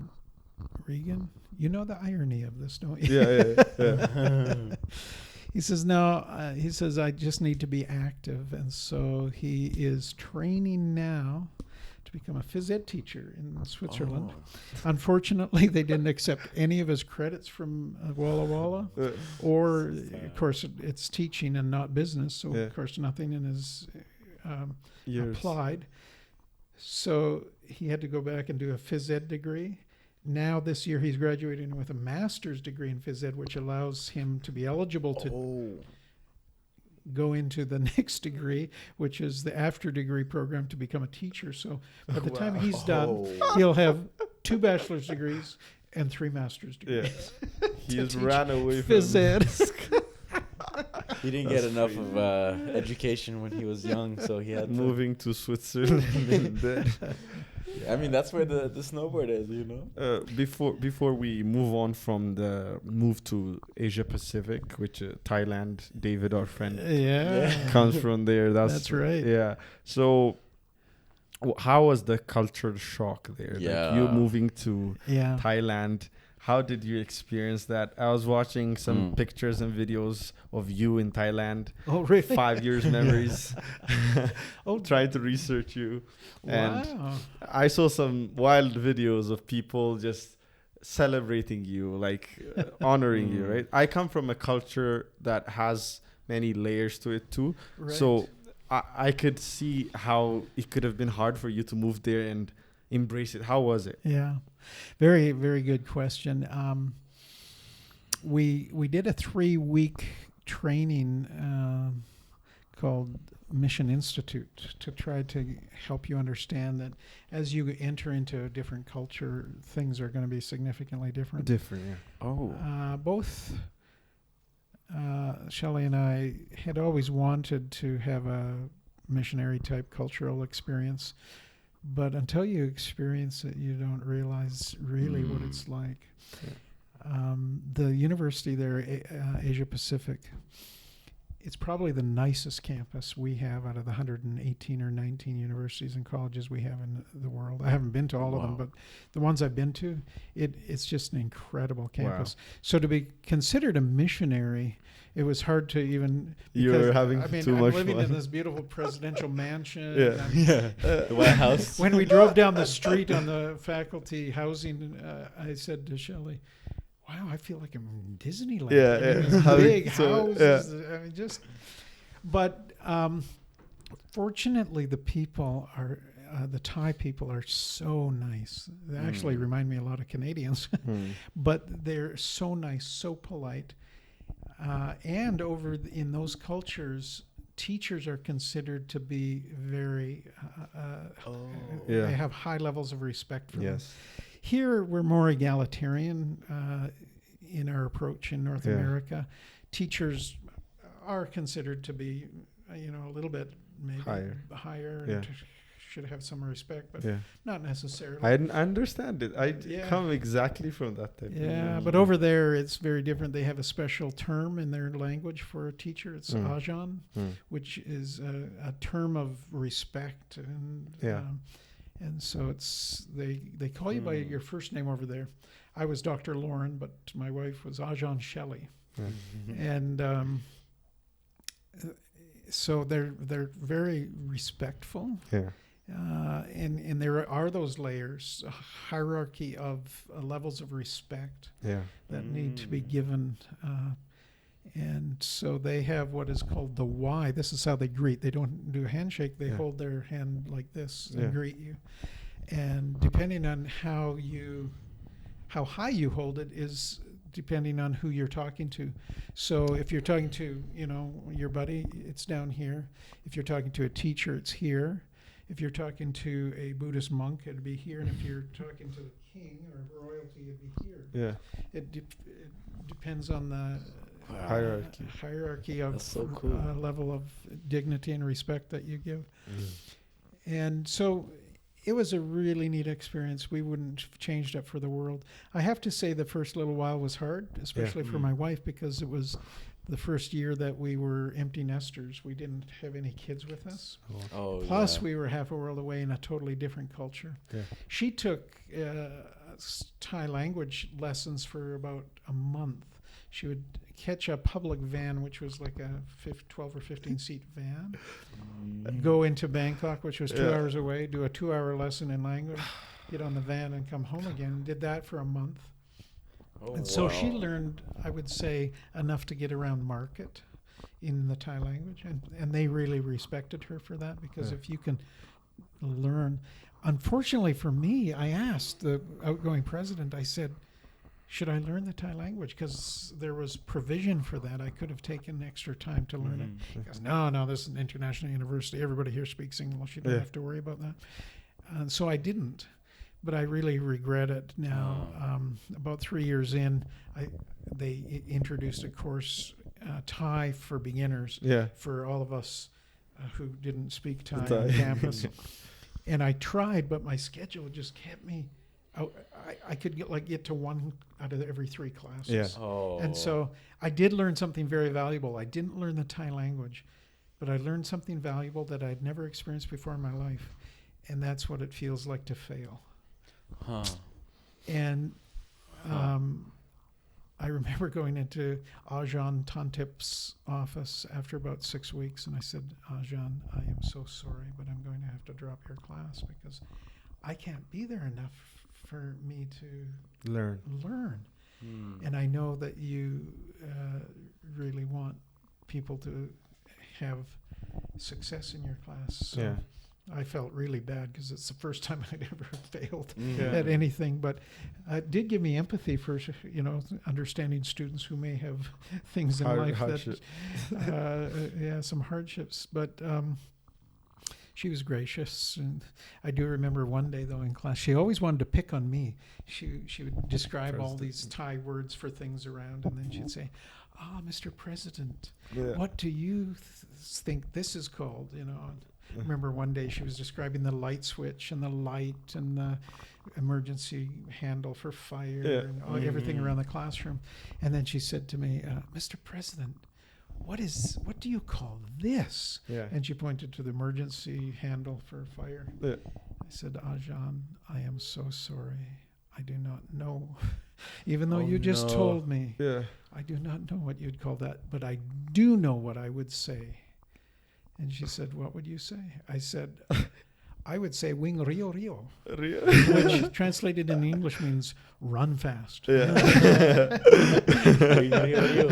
Regan, you know the irony of this, don't you? Yeah. He says, no, he says, I just need to be active. And so he is training now to become a phys ed teacher in Switzerland. Oh. Unfortunately, they didn't accept any of his credits from Walla Walla. Or, of course, it's teaching and not business. So, of course, nothing in his applied. So he had to go back and do a phys ed degree. Now this year he's graduating with a master's degree in phys ed, which allows him to be eligible to go into the next degree, which is the after degree program to become a teacher. So by the time he's done, he'll have 2 bachelor's degrees and 3 master's degrees. Yeah. He's ran away from phys ed. He didn't get enough of education when he was young, so he had moving to Switzerland. I mean, that's where the snowboard is, Before we move on from the move to Asia Pacific, which Thailand, David, our friend, comes from there. That's right. Yeah. So, how was the cultural shock there? Yeah. Like you moving to Thailand. How did you experience that? I was watching some pictures and videos of you in Thailand. Oh, really? 5 years memories. Trying to research you. And I saw some wild videos of people just celebrating you, like honoring you, right? I come from a culture that has many layers to it too. Right. So I could see how it could have been hard for you to move there and embrace it. How was it? Yeah. Very, very good question. We did a 3-week training called Mission Institute to try to help you understand that as you enter into a different culture, things are going to be significantly different. Both Shelley and I had always wanted to have a missionary type cultural experience. But until you experience it, you don't realize really what it's like. The university there, Asia Pacific, it's probably the nicest campus we have out of the 118 or 19 universities and colleges we have in the world. I haven't been to all of them, but the ones I've been to, it's just an incredible campus. Wow. So to be considered a missionary, it was hard to even. You were having too much living fun. in this beautiful presidential mansion. The White House. When we drove down the street on the faculty housing, I said to Shelley, wow, I feel like I'm in Disneyland. Big houses. I mean, just. But fortunately, the people are. The Thai people are so nice. They actually remind me a lot of Canadians, but they're so nice, so polite. And over in those cultures, teachers are considered to be very. They have high levels of respect for them. Here, we're more egalitarian in our approach in North America. Teachers are considered to be, a little bit maybe higher and should have some respect, but not necessarily. I understand it. I come exactly from that type. But over there, it's very different. They have a special term in their language for a teacher. It's ajan, which is a term of respect. And so they call you by your first name over there. I was Dr. Loren, but my wife was Ajan Shelley. And so they're very respectful. And there are those layers, a hierarchy of levels of respect that need to be given. And so they have what is called the Y. This is how they greet. They don't do a handshake. They hold their hand like this and greet you. And depending on how high you hold it is depending on who you're talking to. So if you're talking to, your buddy, it's down here. If you're talking to a teacher, it's here. If you're talking to a Buddhist monk, it'd be here. And if you're talking to the king or royalty, it'd be here. It depends on the hierarchy of so cool. Level of dignity and respect that you give. And so it was a really neat experience. We wouldn't have changed it for the world. I have to say the first little while was hard, especially for my wife, because it was the first year that we were empty nesters. We didn't have any kids with us. Plus, we were half a world away in a totally different culture. She took Thai language lessons for about a month. She would catch a public van, which was like a 12 or 15 seat van, go into Bangkok, which was 2 hours away, do a 2-hour lesson in language, get on the van and come home again. Did that for a month. So she learned, I would say, enough to get around market in the Thai language. And they really respected her for that, because if you can learn. Unfortunately for me, I asked the outgoing president, I said, should I learn the Thai language? Because there was provision for that. I could have taken extra time to learn it. He goes, no, this is an international university. Everybody here speaks English. You don't have to worry about that. And so I didn't. But I really regret it now. About 3 years in, they introduced a course, Thai for beginners, for all of us who didn't speak Thai on campus. And I tried, but my schedule just kept me. I could get to one out of every 3 classes. And so I did learn something very valuable. I didn't learn the Thai language, but I learned something valuable that I'd never experienced before in my life. And that's what it feels like to fail. And I remember going into Ajahn Tantip's office after about 6 weeks, and I said, Ajahn, I am so sorry, but I'm going to have to drop your class because I can't be there enough for me to learn. And I know that you really want people to have success in your class. So I felt really bad because it's the first time I'd ever failed at anything. But it did give me empathy for, understanding students who may have things in life that, some hardships. But she was gracious. And I do remember one day, though, in class, she always wanted to pick on me. She would describe all these Thai words for things around, and then she'd say, Mr. President, what do you think this is called? I remember one day she was describing the light switch and the light and the emergency handle for fire and everything around the classroom. And then she said to me, Mr. President, what do you call this? Yeah. And she pointed to the emergency handle for fire. Yeah. I said, Ajahn, I am so sorry. I do not know. Even though you just told me, Yeah. I do not know what you'd call that, but I do know what I would say. And she said, what would you say? I said, I would say wing rio rio, which translated in English means run fast. Yeah. Wing rio rio.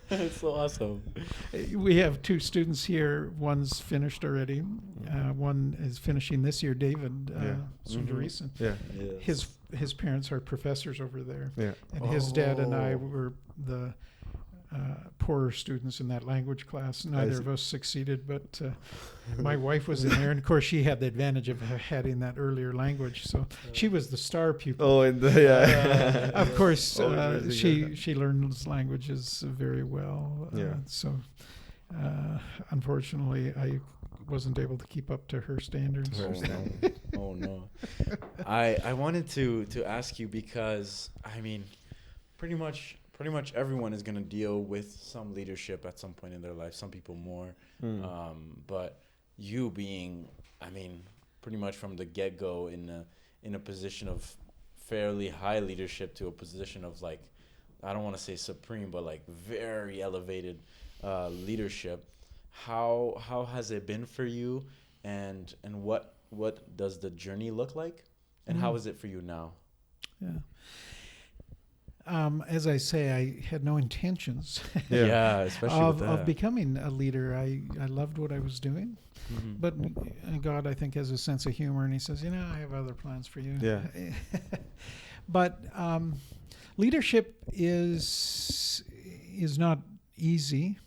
It's so awesome. We have 2 students here. One's finished already. One is finishing this year, David Sundaresan. Yeah. Yes. His parents are professors over there. Yeah. And his dad and I were the poorer students in that language class. Neither of us succeeded, but my wife was in there. And, of course, she had the advantage of having that earlier language. So she was the star pupil. Oh, and yeah. Of course, Oh, she learns languages very well. Unfortunately, I wasn't able to keep up to her standards. Oh no. I wanted to ask you because I mean, pretty much everyone is going to deal with some leadership at some point in their life. Some people more, but you being, I mean, pretty much from the get-go in a position of fairly high leadership to a position of like, I don't want to say supreme, but like very elevated leadership. How has it been for you, and what does the journey look like, and how is it for you now? Yeah. As I say, I had no intentions Especially with that. of becoming a leader. I loved what I was doing, but God, I think, has a sense of humor, and He says, I have other plans for you. Yeah. But leadership is not easy.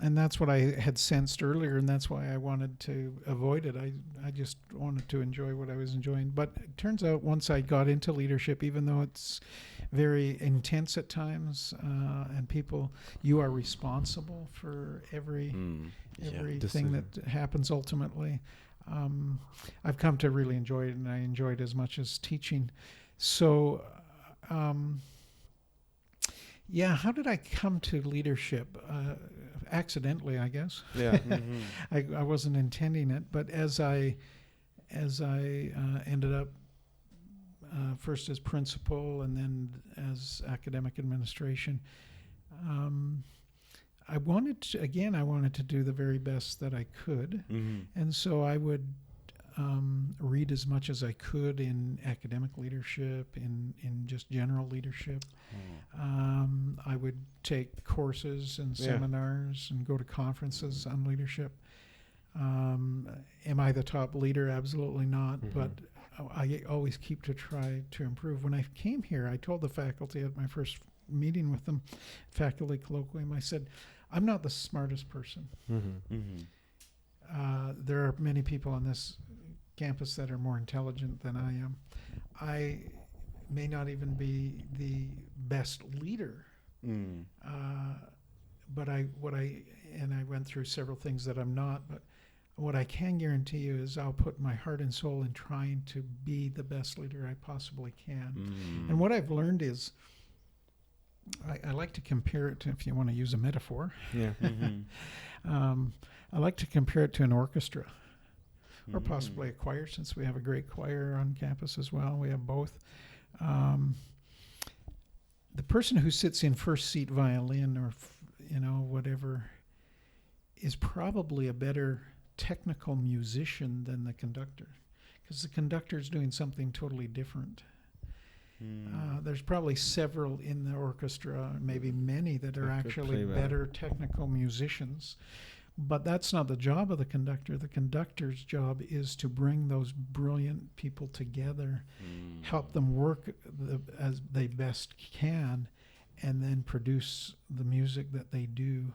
And that's what I had sensed earlier, and that's why I wanted to avoid it. I just wanted to enjoy what I was enjoying. But it turns out once I got into leadership, even though it's very intense at times, and you are responsible for everything that happens ultimately. I've come to really enjoy it, and I enjoy it as much as teaching. So, how did I come to leadership? Accidentally, I guess. Yeah. I wasn't intending it, but as I ended up first as principal and then as academic administration, I wanted to do the very best that I could, and so I would read as much as I could in academic leadership, in just general leadership. I would take courses and seminars and go to conferences on leadership. Am I the top leader? Absolutely not. But I always keep to try to improve. When I came here, I told the faculty at my first meeting with them, faculty colloquium, I said, I'm not the smartest person. There are many people on this campus that are more intelligent than I am. I may not even be the best leader, but I went through several things that I'm not, but what I can guarantee you is I'll put my heart and soul in trying to be the best leader I possibly can. And what I've learned is I like to compare it to, if you want to use a metaphor, I like to compare it to an orchestra. Or possibly a choir, since we have a great choir on campus as well. We have both. The person who sits in first seat violin or, whatever, is probably a better technical musician than the conductor, because the conductor is doing something totally different. There's probably several in the orchestra, maybe many, that are actually better technical musicians. But that's not the job of the conductor. The conductor's job is to bring those brilliant people together, help them work as they best can, and then produce the music that they do.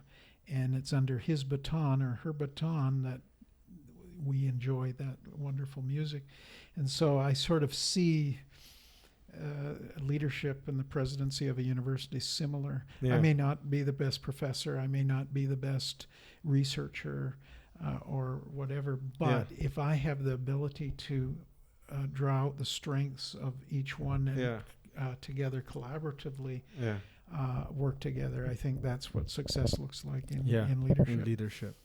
And it's under his baton or her baton that we enjoy that wonderful music. And so I sort of see leadership and the presidency of a university similar. I may not be the best professor. I may not be the best researcher or whatever, but if I have the ability to draw out the strengths of each one and together collaboratively, work together. I think that's what success looks like in leadership. In leadership.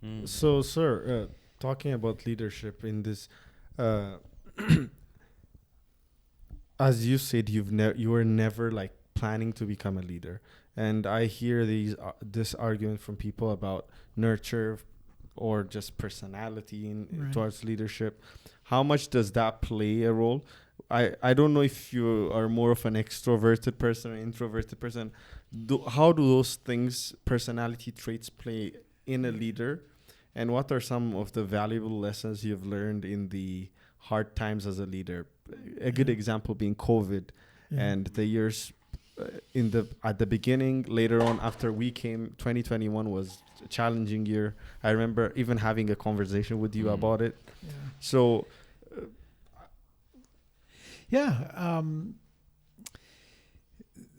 Mm. So, sir, talking about leadership in this, as you said, you were never like planning to become a leader, and I hear this argument from people about nurture or just personality towards leadership. How much does that play a role? I don't know if you are more of an extroverted person or introverted person. How do those things, personality traits, play in a leader? And what are some of the valuable lessons you've learned in the hard times as a leader? A good example being COVID and the years at the beginning. Later on, after we came, 2021 was a challenging year. I remember even having a conversation with you about it. Yeah. So,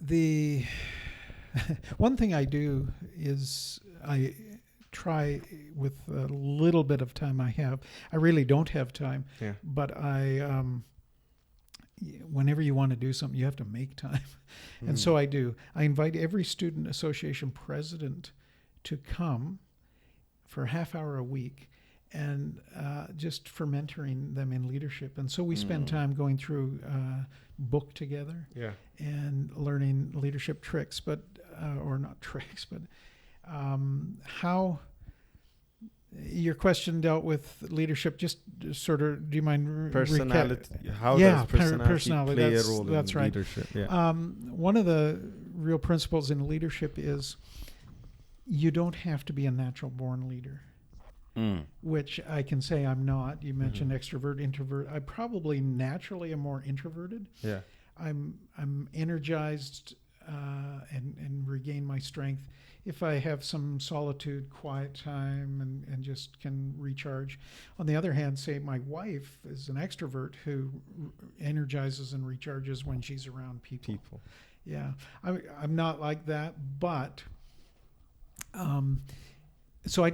the one thing I do is I try with a little bit of time I have. I really don't have time, but I whenever you want to do something, you have to make time. And so I do. I invite every student association president to come for a half hour a week and just for mentoring them in leadership. And so we spend time going through book together and learning leadership tricks, but or not tricks, but how your question dealt with leadership. Just sort of, do you mind personality? How does personality play a role in leadership? One of the real principles in leadership is you don't have to be a natural born leader. Which I can say I'm not. You mentioned extrovert, introvert. I probably naturally am more introverted. Yeah. I'm energized and regain my strength if I have some solitude, quiet time, and just can recharge. On the other hand, say my wife is an extrovert who energizes and recharges when she's around people. Yeah, I'm not like that, but so I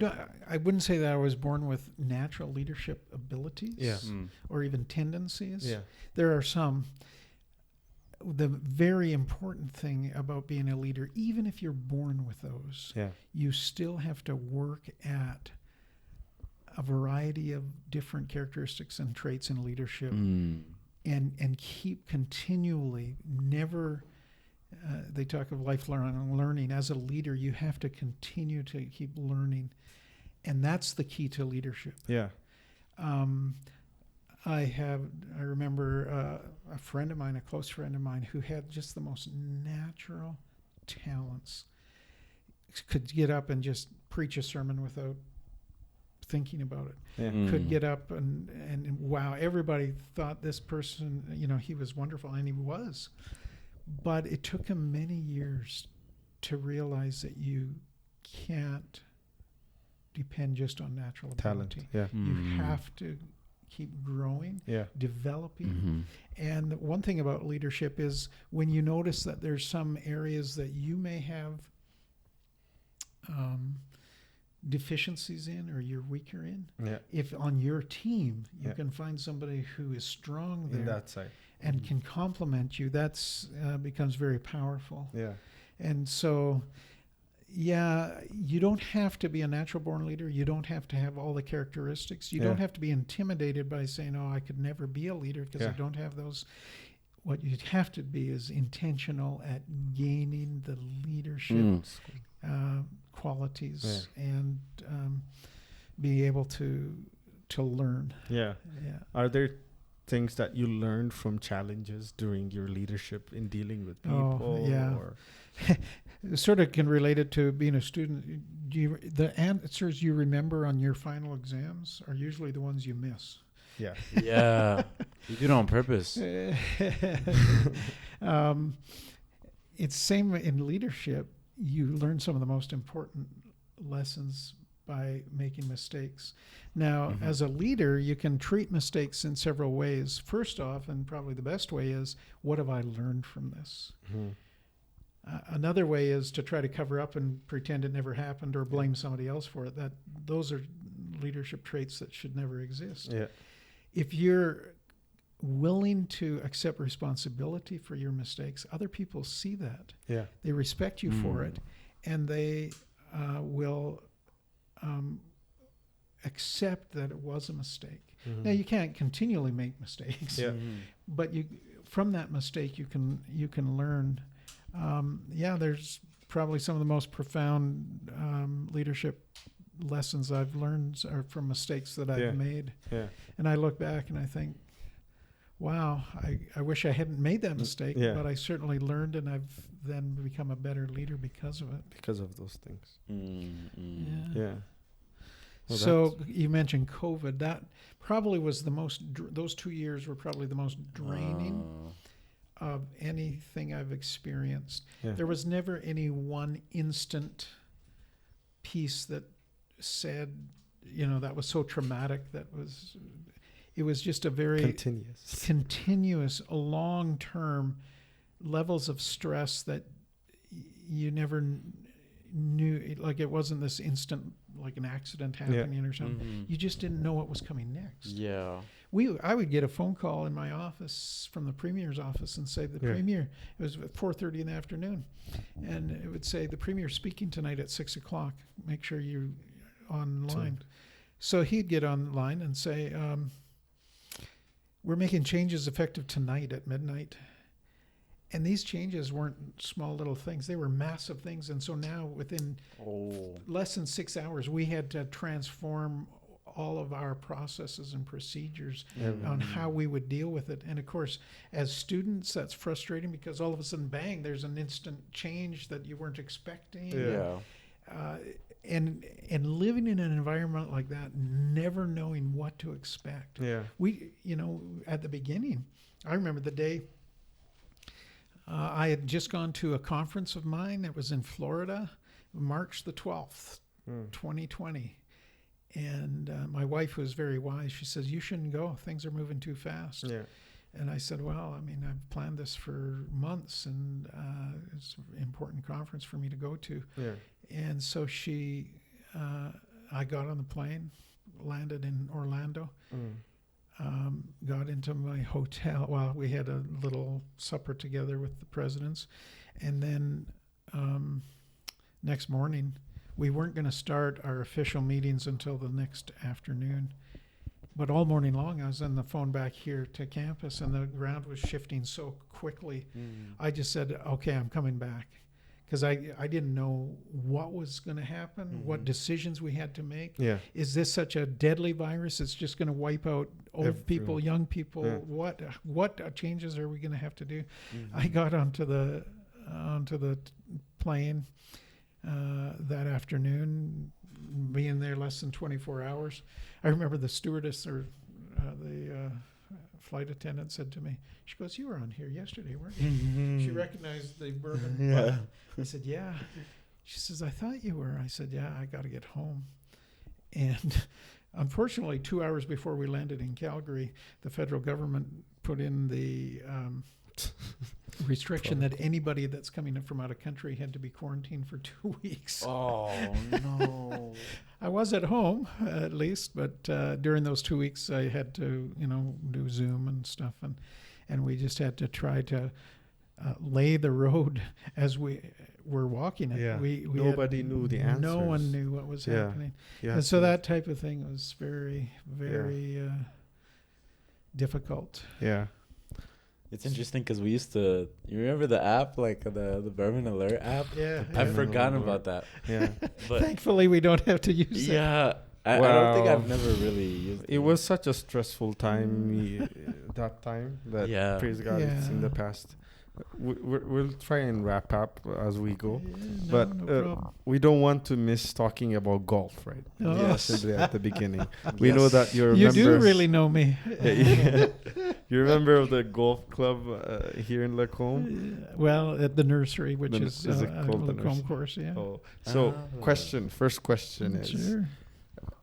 wouldn't say that I was born with natural leadership abilities or even tendencies. Yeah. There are some. The very important thing about being a leader, even if you're born with those, you still have to work at a variety of different characteristics and traits in leadership and keep continually, never, they talk of lifelong learning. As a leader, you have to continue to keep learning. And that's the key to leadership. Yeah. I remember a friend of mine, a close friend of mine, who had just the most natural talents, could get up and just preach a sermon without thinking about it. Yeah. Could get up and wow, everybody thought this person, he was wonderful, and he was. But it took him many years to realize that you can't depend just on natural ability. Yeah. You have to keep growing, developing. And one thing about leadership is when you notice that there's some areas that you may have deficiencies in or you're weaker in, if on your team you can find somebody who is strong there in that side and can complement you, that's becomes very powerful. And so you don't have to be a natural born leader. You don't have to have all the characteristics. You don't have to be intimidated by saying, I could never be a leader because I don't have those. What you'd have to be is intentional at gaining the leadership qualities and be able to learn. Are there things that you learned from challenges during your leadership in dealing with people? Or it sort of can relate it to being a student. The answers you remember on your final exams are usually the ones you miss. You do it on purpose. It's same in leadership. You learn some of the most important lessons by making mistakes. Now, as a leader, you can treat mistakes in several ways. First off, and probably the best way, is what have I learned from this? Another way is to try to cover up and pretend it never happened or blame somebody else for it. Those are leadership traits that should never exist. If you're willing to accept responsibility for your mistakes, other people see that. Yeah. They respect you for it, and they will accept that it was a mistake. Now, you can't continually make mistakes, Yeah. but from that mistake you can learn. There's probably some of the most profound leadership lessons I've learned are from mistakes that I've made. Yeah. And I look back and I think, wow, I wish I hadn't made that mistake, but I certainly learned, and I've then become a better leader because of it. Because of those things. Yeah. Well, so you mentioned COVID. That probably was the most, those 2 years were probably the most draining of anything I've experienced. Yeah. There was never any one instant piece that said, that was so traumatic. It was just a very continuous, long-term levels of stress that you never knew. Like, it wasn't this instant, like an accident happening or something. You just didn't know what was coming next. Yeah. I would get a phone call in my office from the Premier's office and say, the Premier, it was at 4:30 in the afternoon, and it would say, the Premier's speaking tonight at 6 o'clock. Make sure you're online. So he'd get online and say, we're making changes effective tonight at midnight. And these changes weren't small little things. They were massive things. And so now within less than 6 hours, we had to transform all of our processes and procedures on how we would deal with it. And of course, as students, that's frustrating because all of a sudden, bang, there's an instant change that you weren't expecting. And living in an environment like that, never knowing what to expect. We, at the beginning, I remember the day I had just gone to a conference of mine. It was in Florida, March the 12th, 2020. And my wife was very wise. She says, you shouldn't go. Things are moving too fast. And I said, well, I've planned this for months, and it's an important conference for me to go to. And so I got on the plane, landed in Orlando, got into my hotel. Well, we had a little supper together with the presidents. And then next morning, we weren't going to start our official meetings until the next afternoon. But all morning long, I was on the phone back here to campus, and the ground was shifting so quickly. I just said, okay, I'm coming back. Because I didn't know what was going to happen, what decisions we had to make. Is this such a deadly virus? It's just going to wipe out old people, young people. What changes are we going to have to do? I got onto the plane that afternoon, being there less than 24 hours. I remember the stewardess or the flight attendant said to me, she goes, you were on here yesterday, weren't you? She recognized the bourbon. I said, yeah. She says, I thought you were. I said, yeah, I got to get home. And unfortunately, 2 hours before we landed in Calgary, the federal government put in the restriction that anybody that's coming in from out of country had to be quarantined for 2 weeks. Oh, no. I was at home, at least, but during those 2 weeks, I had to, do Zoom and stuff, and we just had to try to lay the road as we were walking it. Nobody knew the answers. No one knew what was happening. And so that type of thing was very, very difficult. It's interesting because we used to, you remember the app, like the Burman Alert app? I've forgotten about that. But thankfully, we don't have to use it. I don't think I've never really used it. It was such a stressful time that time that praise God it's in the past. We'll try and wrap up as we go, but we don't want to miss talking about golf, right? Yesterday at the beginning, we know that you're a member. You do really know me. You're a member of the golf club here in Lacombe. Well, at the nursery, which is it a called the Lacombe nursery? course. So, first question is,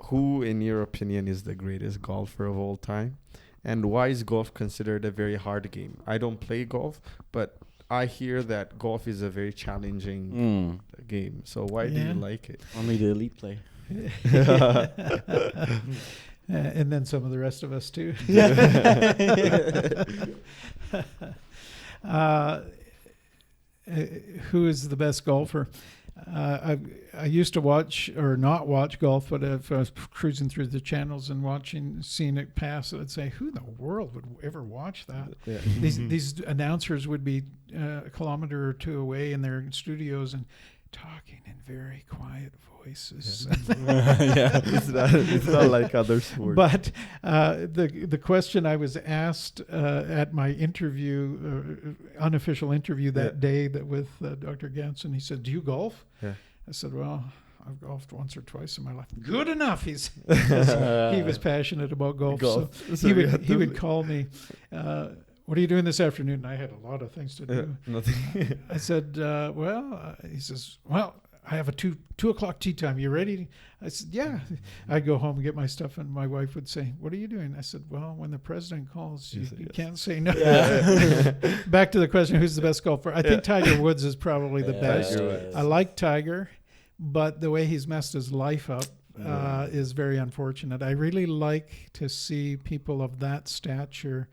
who, in your opinion, is the greatest golfer of all time? And why is golf considered a very hard game? I don't play golf, but I hear that golf is a very challenging game. So why do you like it? Only the elite play. And then some of the rest of us too. Who is the best golfer? I used to watch or not watch golf, but if I was cruising through the channels and seeing it pass, I'd say, "Who in the world would ever watch that?" Yeah. These announcers would be a kilometer or two away in their studios and talking in very quiet voices. Yeah. It's not like other sports. But the question I was asked at my interview, unofficial interview that day with Dr. Ganson, he said, "Do you golf?" Yeah. I said, "Well, I've golfed once or twice in my life." Good enough. He was passionate about golf. So he would call me, "What are you doing this afternoon?" And I had a lot of things to do. Nothing. I said, he says, "Well, I have a 2 o'clock tea time. You ready?" I said, "Yeah." I'd go home and get my stuff, and my wife would say, "What are you doing?" I said, "Well, when the president calls, you can't say no." Yeah. Back to the question, who's the best golfer? I think Tiger Woods is probably the best. I like Tiger, but the way he's messed his life up is very unfortunate. I really like to see people of that stature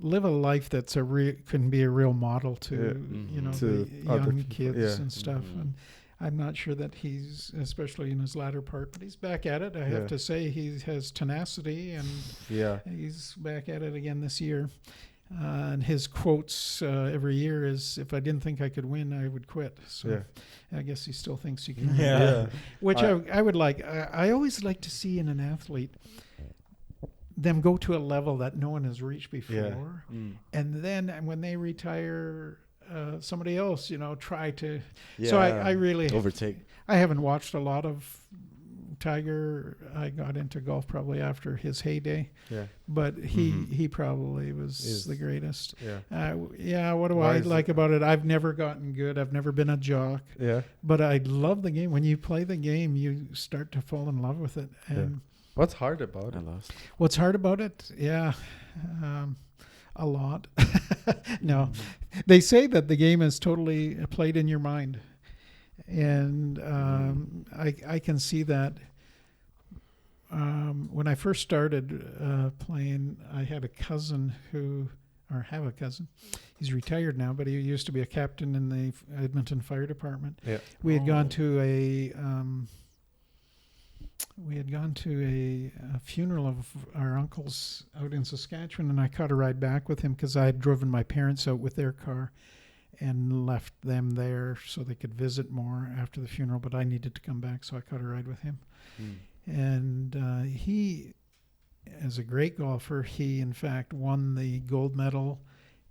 live a life that's can be a real model to To the other young people. kids and stuff. And I'm not sure that he's, especially in his latter part, but he's back at it. I have to say he has tenacity, and he's back at it again this year. And his quotes every year is, "If I didn't think I could win, I would quit." So I guess he still thinks he can win. Which I would like. I always like to see in an athlete them go to a level that no one has reached before. And then when they retire, somebody else, try to. So I really overtake. I haven't watched a lot of Tiger. I got into golf probably after his heyday. But he probably was the greatest. What do I like about it? I've never gotten good. I've never been a jock. But I love the game. When you play the game, you start to fall in love with it. And what's hard about it? What's hard about it? A lot. No, they say that the game is totally played in your mind, and I can see that. When I first started playing, I had a cousin have a cousin. He's retired now, but he used to be a captain in the Edmonton Fire Department. We had gone to a funeral of our uncle's out in Saskatchewan, and I caught a ride back with him because I had driven my parents out with their car and left them there so they could visit more after the funeral, but I needed to come back, so I caught a ride with him. And he is a great golfer. He, in fact, won the gold medal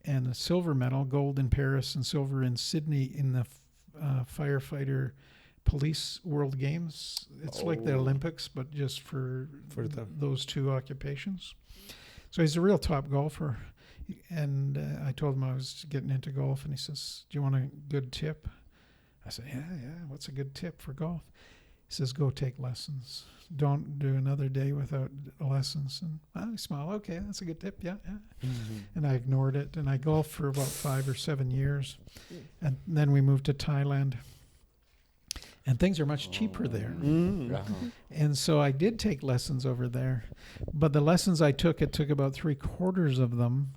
and the silver medal, gold in Paris and silver in Sydney in the firefighter police world games. It's like the Olympics, but just for those two occupations. So he's a real top golfer. And I told him I was getting into golf, and he says, "Do you want a good tip?" I said, yeah. What's a good tip for golf? He says, "Go take lessons. Don't do another day without lessons." And I smiled. Okay, that's a good tip. Yeah. And I ignored it. And I golfed for about 5 or 7 years. And then we moved to Thailand. And things are much cheaper there. And so I did take lessons over there. But the lessons I took, it took about 3/4 of them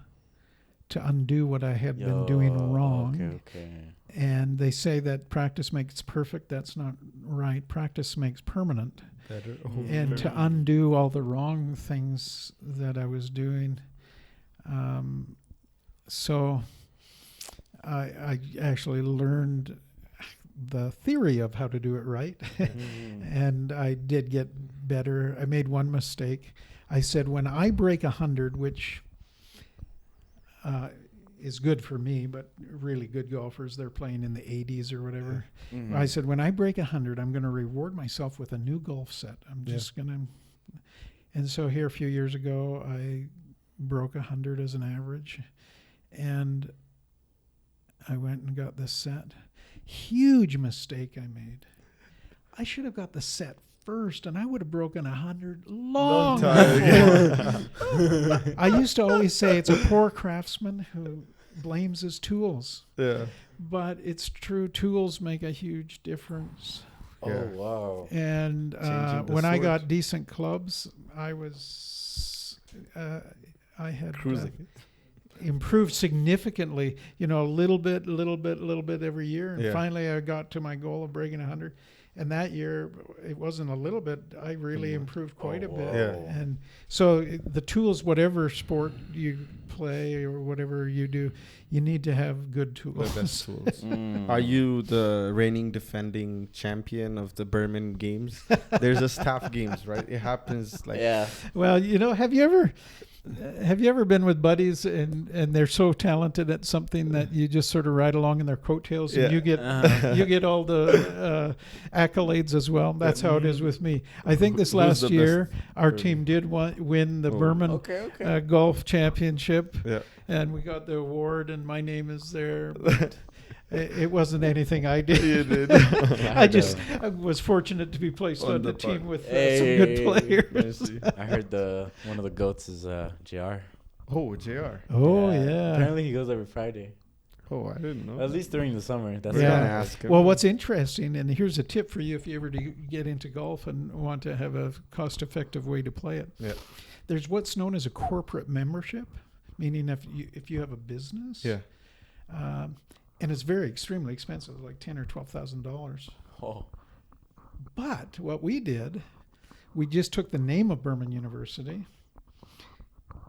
to undo what I had been doing wrong. Okay. And they say that practice makes perfect. That's not right. Practice makes permanent. Better. And to undo all the wrong things that I was doing. So I actually learned the theory of how to do it right. And I did get better. I made one mistake. I said, when I break 100, which is good for me, but really good golfers, they're playing in the 80s or whatever. I said, when I break 100, I'm going to reward myself with a new golf set. I'm just going to. And so here a few years ago, I broke 100 as an average. And I went and got this set. Huge mistake I made. I should have got the set first, and I would have broken 100 long time. I used to always say it's a poor craftsman who blames his tools. But it's true. Tools make a huge difference. Oh, Yeah. wow. And Changing the when I got sword. decent clubs, I had Cruising. improved significantly, a little bit every year. And Yeah. finally I got to my goal of breaking 100. And that year, it wasn't a little bit. I really improved quite a bit. Yeah. And so the tools, whatever sport you play or whatever you do, you need to have good The tools. best tools. Mm. Are you the reigning defending champion of the Burman Games? There's a staff games, right? It happens like Yeah. Well, have you ever been with buddies and they're so talented at something that you just sort of ride along in their coattails and Yeah. you get all the accolades as well. That's how it is with me. I think this Who's last the year best our Burman? team did win the Oh. Burman Okay. golf championship, yeah. and we got the award, and my name is there. But it wasn't anything I did. You did. I was fortunate to be placed on On the the team park. with some good Hey. players. I see. I heard one of the goats is JR. Oh, JR. Oh yeah. Apparently he goes every Friday. Oh, I didn't know. At least during the summer. That's We're Yeah. gonna ask him. Well, what's interesting, and here's a tip for you if you ever do get into golf and want to have a cost-effective way to play it. Yeah. There's what's known as a corporate membership, meaning if you have a business, Yeah. and it's very extremely expensive, like $10,000 or $12,000. Oh. But what we did, we just took the name of Burman University,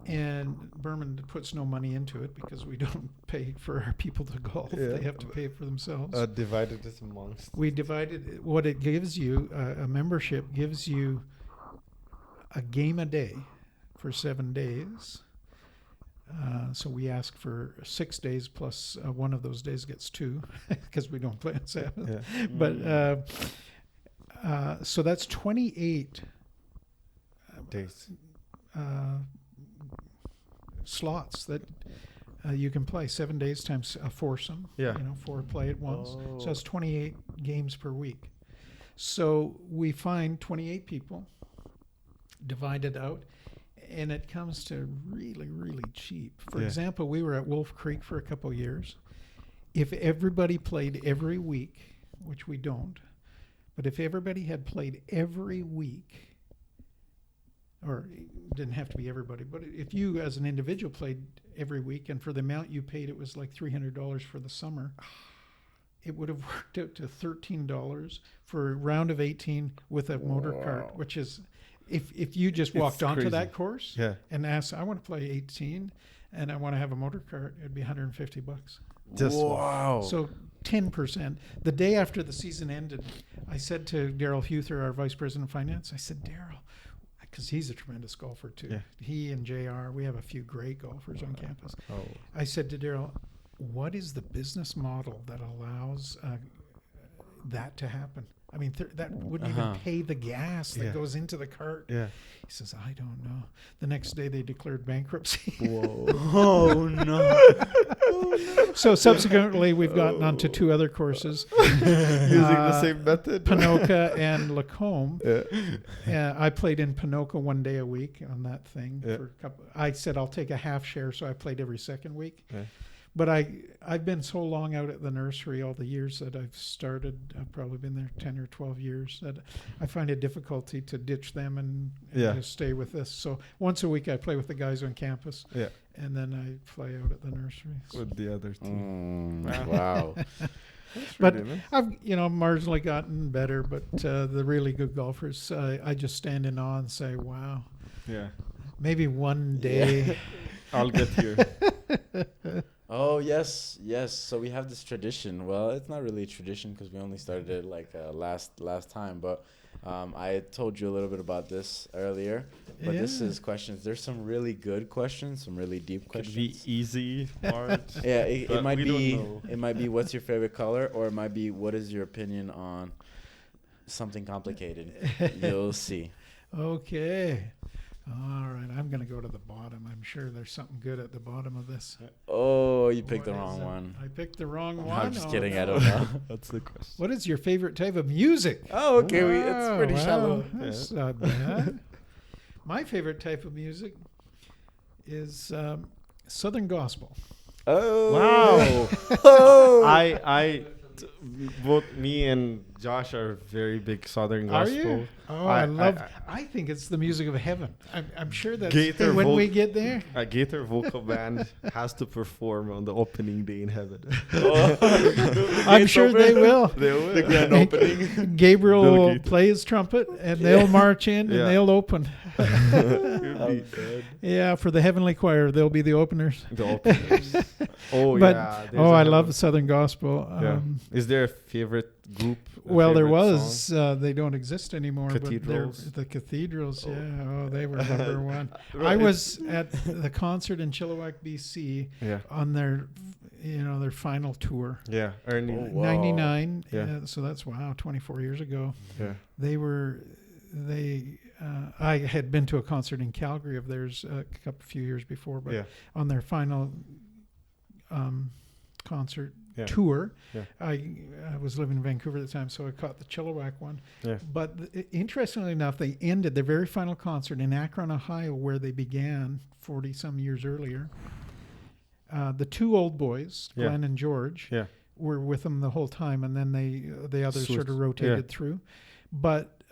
and Burman puts no money into it because we don't pay for our people to golf. Yeah. They have to pay for themselves. Divided this amongst. We divided what it gives you. A membership gives you a game a day for 7 days. So we ask for 6 days plus one of those days gets 2 because we don't play on Sabbath. Yeah. But so that's 28 Days. slots that you can play. 7 days times a foursome. Yeah. 4 play at once. Oh. So that's 28 games per week. So we find 28 people, divide it out, and it comes to really, really cheap. For Yeah. example, we were at Wolf Creek for a couple of years. If everybody played every week, which we don't, but if everybody had played every week, or it didn't have to be everybody, but if you as an individual played every week, and for the amount you paid, it was like $300 for the summer, it would have worked out to $13 for a round of 18 with a motor cart, which is, if you just walked onto crazy. that course Yeah. and asked, I want to play 18 and I want to have a motor cart, it'd be $150. Just wow. So 10%. The day after the season ended, I said to Daryl Huther, our vice president of finance, I said, Daryl, because he's a tremendous golfer too. Yeah. He and JR, we have a few great golfers on campus. Oh. I said to Daryl, what is the business model that allows that to happen? I mean, that wouldn't even pay the gas that Yeah. goes into the cart. Yeah. He says, I don't know. The next day they declared bankruptcy. Whoa. Oh no. So subsequently, we've gotten onto 2 other courses, Using the same method. Panoka and Lacombe. Yeah. I played in Panoka 1 day a week on that thing. Yeah. For a couple. I said I'll take a half share, so I played every second week. Yeah. But I've been so long out at the nursery all the years that I've started. I've probably been there 10 or 12 years. That I find it difficulty to ditch them and just stay with this. So once a week I play with the guys on campus. Yeah. And then I fly out at the nursery. So. With the other team. Wow. But I've marginally gotten better. But the really good golfers, I just stand in awe and say, wow. Yeah. Maybe one day. I'll get here. Oh yes. So we have this tradition. Well, it's not really a tradition because we only started it like last time. But I told you a little bit about this earlier. But this is questions. There's some really good questions, some really deep questions. Could be easy part. Yeah, it But might we don't be. know. It might be what's your favorite color, or it might be what is your opinion on something complicated. You'll see. Okay. All right. I'm going to go to the bottom. I'm sure there's something good at the bottom of this. Oh, you picked the What is wrong it? one. I picked the wrong one. I'm just Oh, kidding. I no. don't know. That's the question. What is your favorite type of music? Oh, okay. It's Wow, pretty well, shallow. That's not bad. My favorite type of music is Southern gospel. Oh. Wow. Oh. I both me and Josh are very big Southern Are gospel. you? Oh, I think it's the music of heaven. I'm sure that when we get there. A Gator vocal band has to perform on the opening day in heaven. I'm sure they will. They will. The grand opening. Gabriel Bill will Gates. play his trumpet, and they'll march in, and Yeah. they'll open. Oh, good. Yeah, for the heavenly choir, they'll be the openers. The openers. Oh, But yeah. I love Southern gospel. Yeah. Is there a favorite group? Well, there favorite was. song? They don't exist anymore. Cathedrals? But the cathedrals. Oh. Yeah. Oh, they were number one. Right. I was at the concert in Chilliwack, BC, Yeah. on their final tour. Yeah. Ernie. Oh, wow. 99. Yeah. So that's 24 years ago. Yeah. I had been to a concert in Calgary of theirs a few years before, but Yeah. on their final concert Yeah. tour, Yeah. I was living in Vancouver at the time, so I caught the Chilliwack one. Yeah. But interestingly enough, they ended their very final concert in Akron, Ohio, where they began 40 some years earlier. The two old boys, Yeah. Glenn and George, Yeah. were with them the whole time, and then the others sort of Switched. rotated Yeah. through. But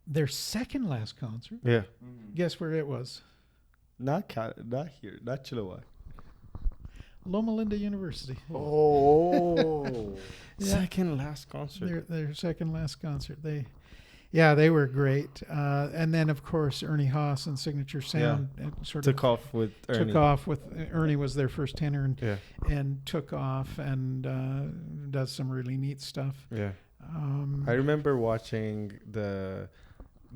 their second last concert, Yeah. guess where it was? Not here. Not Chilliwack. Loma Linda University. Oh. Yeah. Second last concert. Their second last concert. They were great. And then of course Ernie Haas and Signature Sound sort Took of off with Ernie. took off with Ernie was their first tenor Yeah. and took off and does some really neat stuff. Yeah. I remember watching the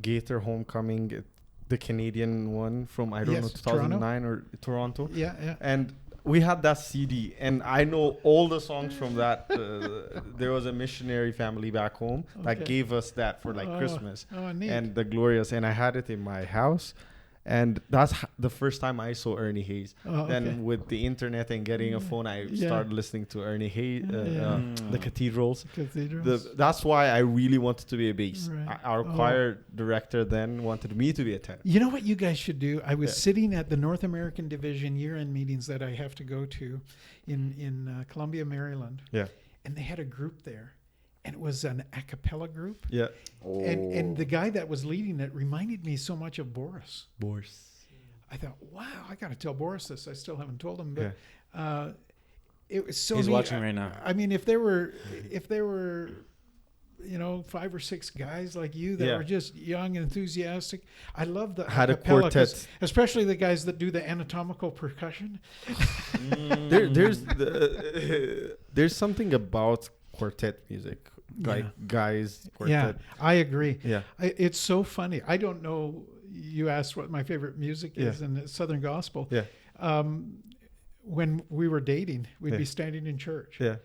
Gator Homecoming, the Canadian one from, I don't know, Yes, 2009 or Toronto. Yeah. And we had that CD, and I know all the songs from that. There was a missionary family back home that Okay. gave us that for like Oh, Christmas. Oh, neat. And the Glorious, and I had it in my house. And that's the first time I saw Ernie Hayes. Oh, Then okay. with the internet and getting a phone, I Yeah. started listening to Ernie Hayes, Yeah. the Cathedrals. Cathedrals. That's why I really wanted to be a bass. Right. Our Oh. choir director then wanted me to be a tenor. You know what you guys should do? I was Yeah. sitting at the North American Division year-end meetings that I have to go to in Columbia, Maryland. Yeah. And they had a group there. And it was an a cappella group. Yeah. And the guy that was leading it reminded me so much of Boris. Boris. I thought, wow, I got to tell Boris this. I still haven't told him. But Yeah. it was so He's neat. watching right now. I mean, if there were 5 or 6 guys like you that Yeah. were just young and enthusiastic. I love the Had a cappella 'cause quartet. especially the guys that do the anatomical percussion. There's something about quartet music, like guys quartet. Yeah, I agree. Yeah. It's so funny. I don't know. You asked what my favorite music is, and it's Southern gospel. Yeah. When we were dating, we'd Yeah. be standing in church, Yeah.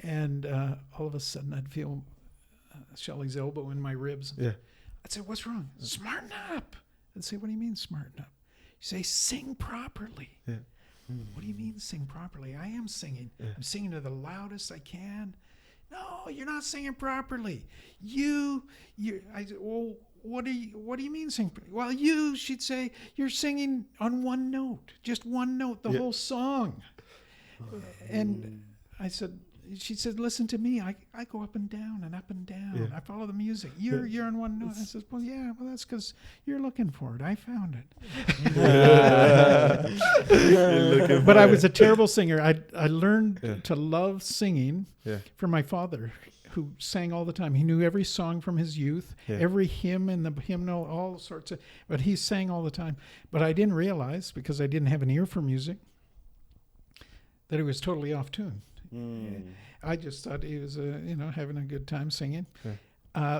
and all of a sudden I'd feel Shelley's elbow in my ribs. Yeah. I'd say, "What's wrong?" "Smarten up." I'd say, "What do you mean smarten up?" You say, "Sing properly." Yeah. "What do you mean sing properly?" "I am singing. Yeah. I'm singing to the loudest I can." "No, you're not singing properly. You." I said, "Well, what do you mean sing?" "Well, she'd say, "You're singing on one note, just one note, the Yeah. whole song." And she said, "Listen to me. I go up and down and up and down. Yeah. I follow the music. You're on one note." I said, "Well, yeah. Well, that's because you're looking for it. I found it." But I was a terrible singer. I learned to love singing from my father, who sang all the time. He knew every song from his youth, every hymn in the hymnal, all sorts of. But he sang all the time. But I didn't realize, because I didn't have an ear for music, that he was totally off tune. I just thought he was, having a good time singing.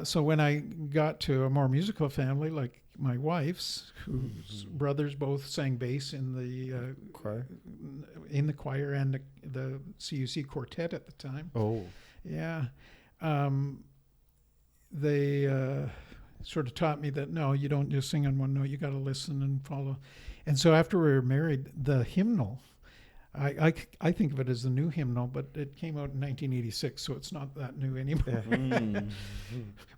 So when I got to a more musical family, like my wife's, whose brothers both sang bass in the Choir. And the CUC quartet at the time. Oh. Yeah. They sort of taught me that, no, you don't just sing on one note. You got to listen and follow. And so after we were married, the hymnal, I think of it as the new hymnal, but it came out in 1986, so it's not that new anymore.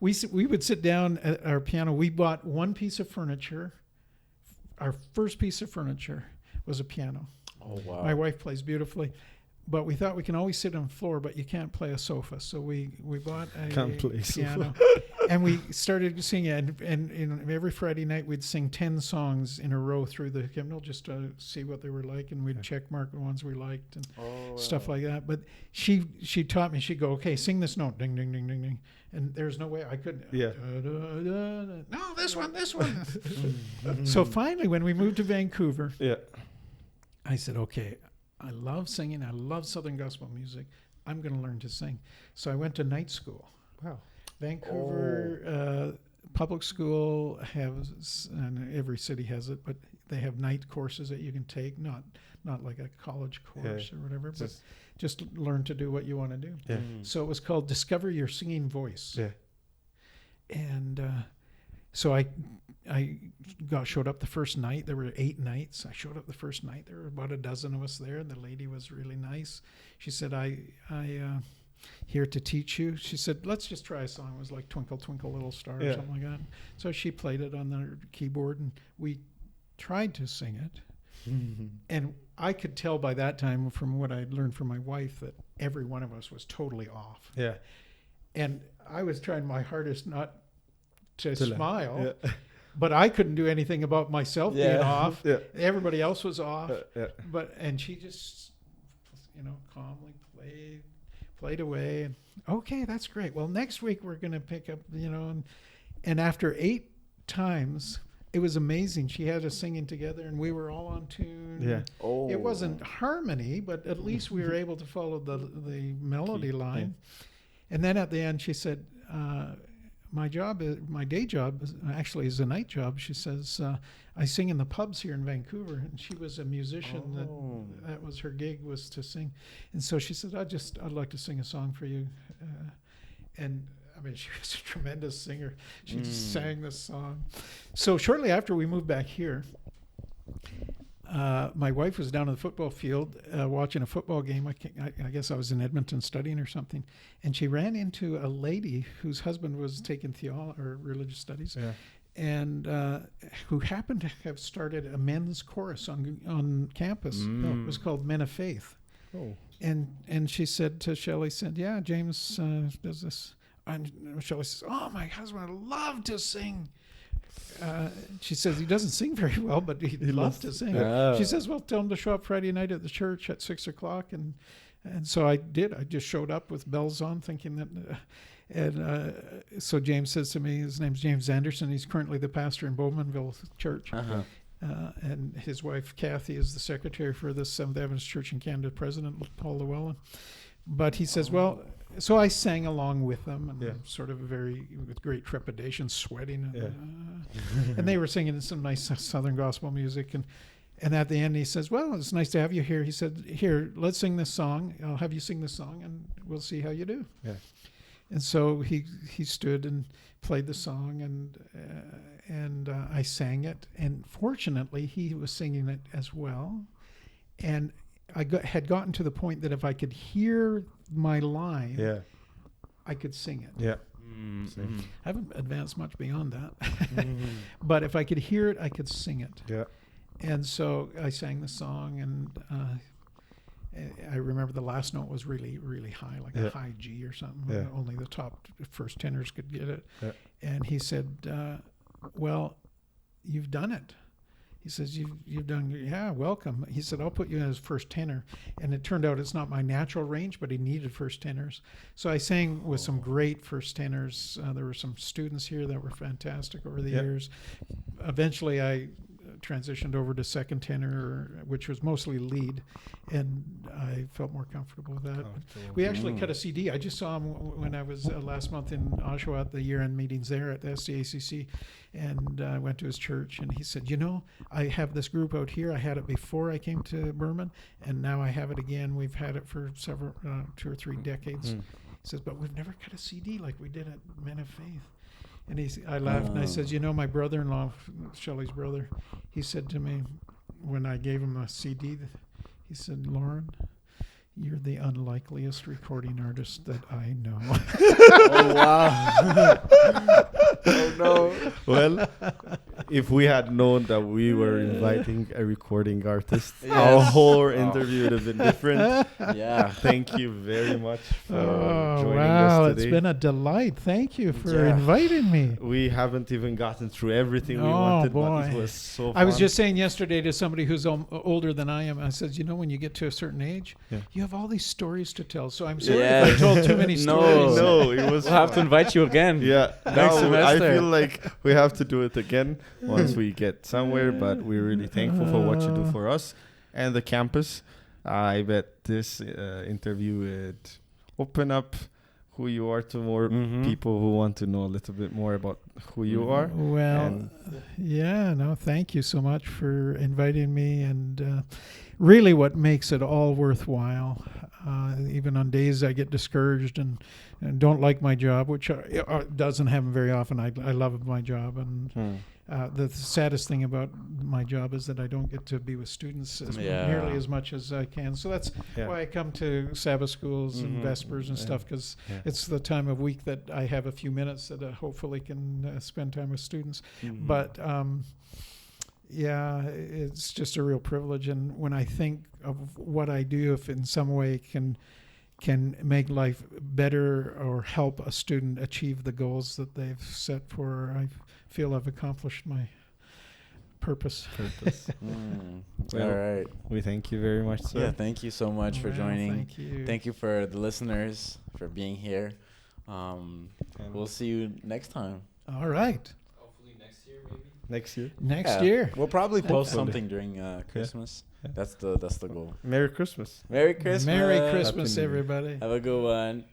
We would sit down at our piano. We bought one piece of furniture. Our first piece of furniture was a piano. Oh, wow. My wife plays beautifully. but we thought we can always sit on the floor, but you can't play a sofa. So we bought a Can't play piano, and we started singing. And every Friday night we'd sing 10 songs in a row through the hymnal just to see what they were like, and we'd check mark the ones we liked and stuff like that. But she taught me. She'd go, okay, sing this note, ding ding ding ding ding, and there's no way I couldn't. Yeah. No, this one. So finally, when we moved to Vancouver, Yeah. I said, okay, I love singing. I love Southern gospel music. I'm going to learn to sing. So I went to night school. Wow. Vancouver public school has, and every city has it, but they have night courses that you can take, not like a college course or whatever, but just learn to do what you want to do. Yeah. So it was called Discover Your Singing Voice. Yeah. And so I showed up the first night. There were 8 nights. I showed up the first night. There were about a dozen of us there, and the lady was really nice. She said, I here to teach you. She said, let's just try a song. It was like Twinkle, Twinkle, Little Star or something like that. So she played it on the keyboard, and we tried to sing it. And I could tell by that time from what I'd learned from my wife that every one of us was totally off. Yeah. And I was trying my hardest not to smile, Yeah. but I couldn't do anything about myself being off. Yeah. Everybody else was off. Yeah. And she just, calmly played away. And okay, that's great. Well, next week we're going to pick up, and after 8 times, it was amazing. She had us singing together, and we were all on tune. Yeah. Oh. It wasn't harmony, but at least we were able to follow the melody line. And then at the end, she said, my day job actually is a night job. She says, I sing in the pubs here in Vancouver. And she was a musician. That was her gig, was to sing. And so she said, I'd like to sing a song for you. And I mean, she was a tremendous singer. She just sang this song. So shortly after we moved back here, my wife was down on the football field watching a football game. I guess I was in Edmonton studying or something. And she ran into a lady whose husband was taking theology or religious studies, and who happened to have started a men's chorus on campus. It was called Men of Faith. Oh. And she said to Shelley, yeah, James does this. And Shelley says, oh, my husband would love to sing. She says he doesn't sing very well, but he'd love to sing. She says, well, tell him to show up Friday night at the church at 6:00. And so I did. I just showed up with bells on, thinking that. So James says to me, his name's James Anderson. He's currently the pastor in Bowmanville Church. And his wife, Kathy, is the secretary for the Seventh Adventist Church in Canada, President Paul Llewellyn. But he says, well, so I sang along with them, and sort of with great trepidation, sweating. And they were singing some nice Southern gospel music. And at the end, he says, well, it's nice to have you here. He said, here, let's sing this song. I'll have you sing this song, and we'll see how you do. Yeah. And so he stood and played the song, and I sang it. And fortunately, he was singing it as well. And I had gotten to the point that if I could hear my line, I could sing it. Yeah. I haven't advanced much beyond that. But if I could hear it, I could sing it. Yeah. And so I sang the song, and I remember the last note was really, really high, like a high G or something. Yeah. Only the top first tenors could get it. Yeah. And he said, well, you've done it. He says, you've done, welcome. He said, I'll put you as first tenor. And it turned out it's not my natural range, but he needed first tenors. So I sang with some great first tenors. There were some students here that were fantastic over the years. Eventually, I transitioned over to second tenor, which was mostly lead, and I felt more comfortable with that. We actually cut a CD. I just saw him when I was last month in Oshawa at the year-end meetings there at the SDACC, and I went to his church, and he said, I have this group out here. I had it before I came to Burman, and now I have it again. We've had it for several, 2 or 3 decades. He says, but we've never cut a CD like we did at Men of Faith. And I laughed, and I said, my brother-in-law, Shelley's brother, he said to me when I gave him a CD, he said, Loren, you're the unlikeliest recording artist that I know. Oh, wow. Oh, no. Well, if we had known that we were inviting a recording artist, Yes. our whole Oh. interview would have been different. Yeah. Thank you very much for Oh, joining wow. us It's today. been a delight. Thank you for Yeah. inviting me. We haven't even gotten through everything we Oh, wanted, but it boy. was so fun. I was just saying yesterday to somebody who's older than I am, I said, you know, when you get to a certain age, Yeah. you have all these stories to tell. So I'm sorry Yeah. if I told too many No. stories. No, it was We'll have to fun. invite you again. Yeah, Next now I semester. feel like we have to do it again once we get somewhere, but we're really thankful for what you do for us and the campus. I bet this interview would open up who you are to more Mhm. people who want to know a little bit more about who you are. Well, And- yeah, no, thank you so much for inviting me. And really, what makes it all worthwhile, even on days I get discouraged and don't like my job, which doesn't happen very often. I love my job. And the saddest thing about my job is that I don't get to be with students Yeah. nearly as much as I can. So that's Yeah. why I come to Sabbath schools and Mhm. Vespers and Yeah. stuff, because Yeah. it's the time of week that I have a few minutes that hopefully can spend time with students. Mhm. But yeah, it's just a real privilege. And when I think of what I do, if in some way can make life better or help a student achieve the goals that they've set for, I feel I've accomplished my purpose. Purpose. Well, All right. We thank you very much, sir. Yeah, thank you so much for Well, joining. Thank you. Thank you for the listeners for being here. And We'll see you next time. All right. next year. Next Yeah. year. We'll probably post Hopefully. something during Christmas. Yeah. That's the goal. Merry Christmas. Merry Christmas. Merry Happy Christmas, New Year. everybody. Have a good one.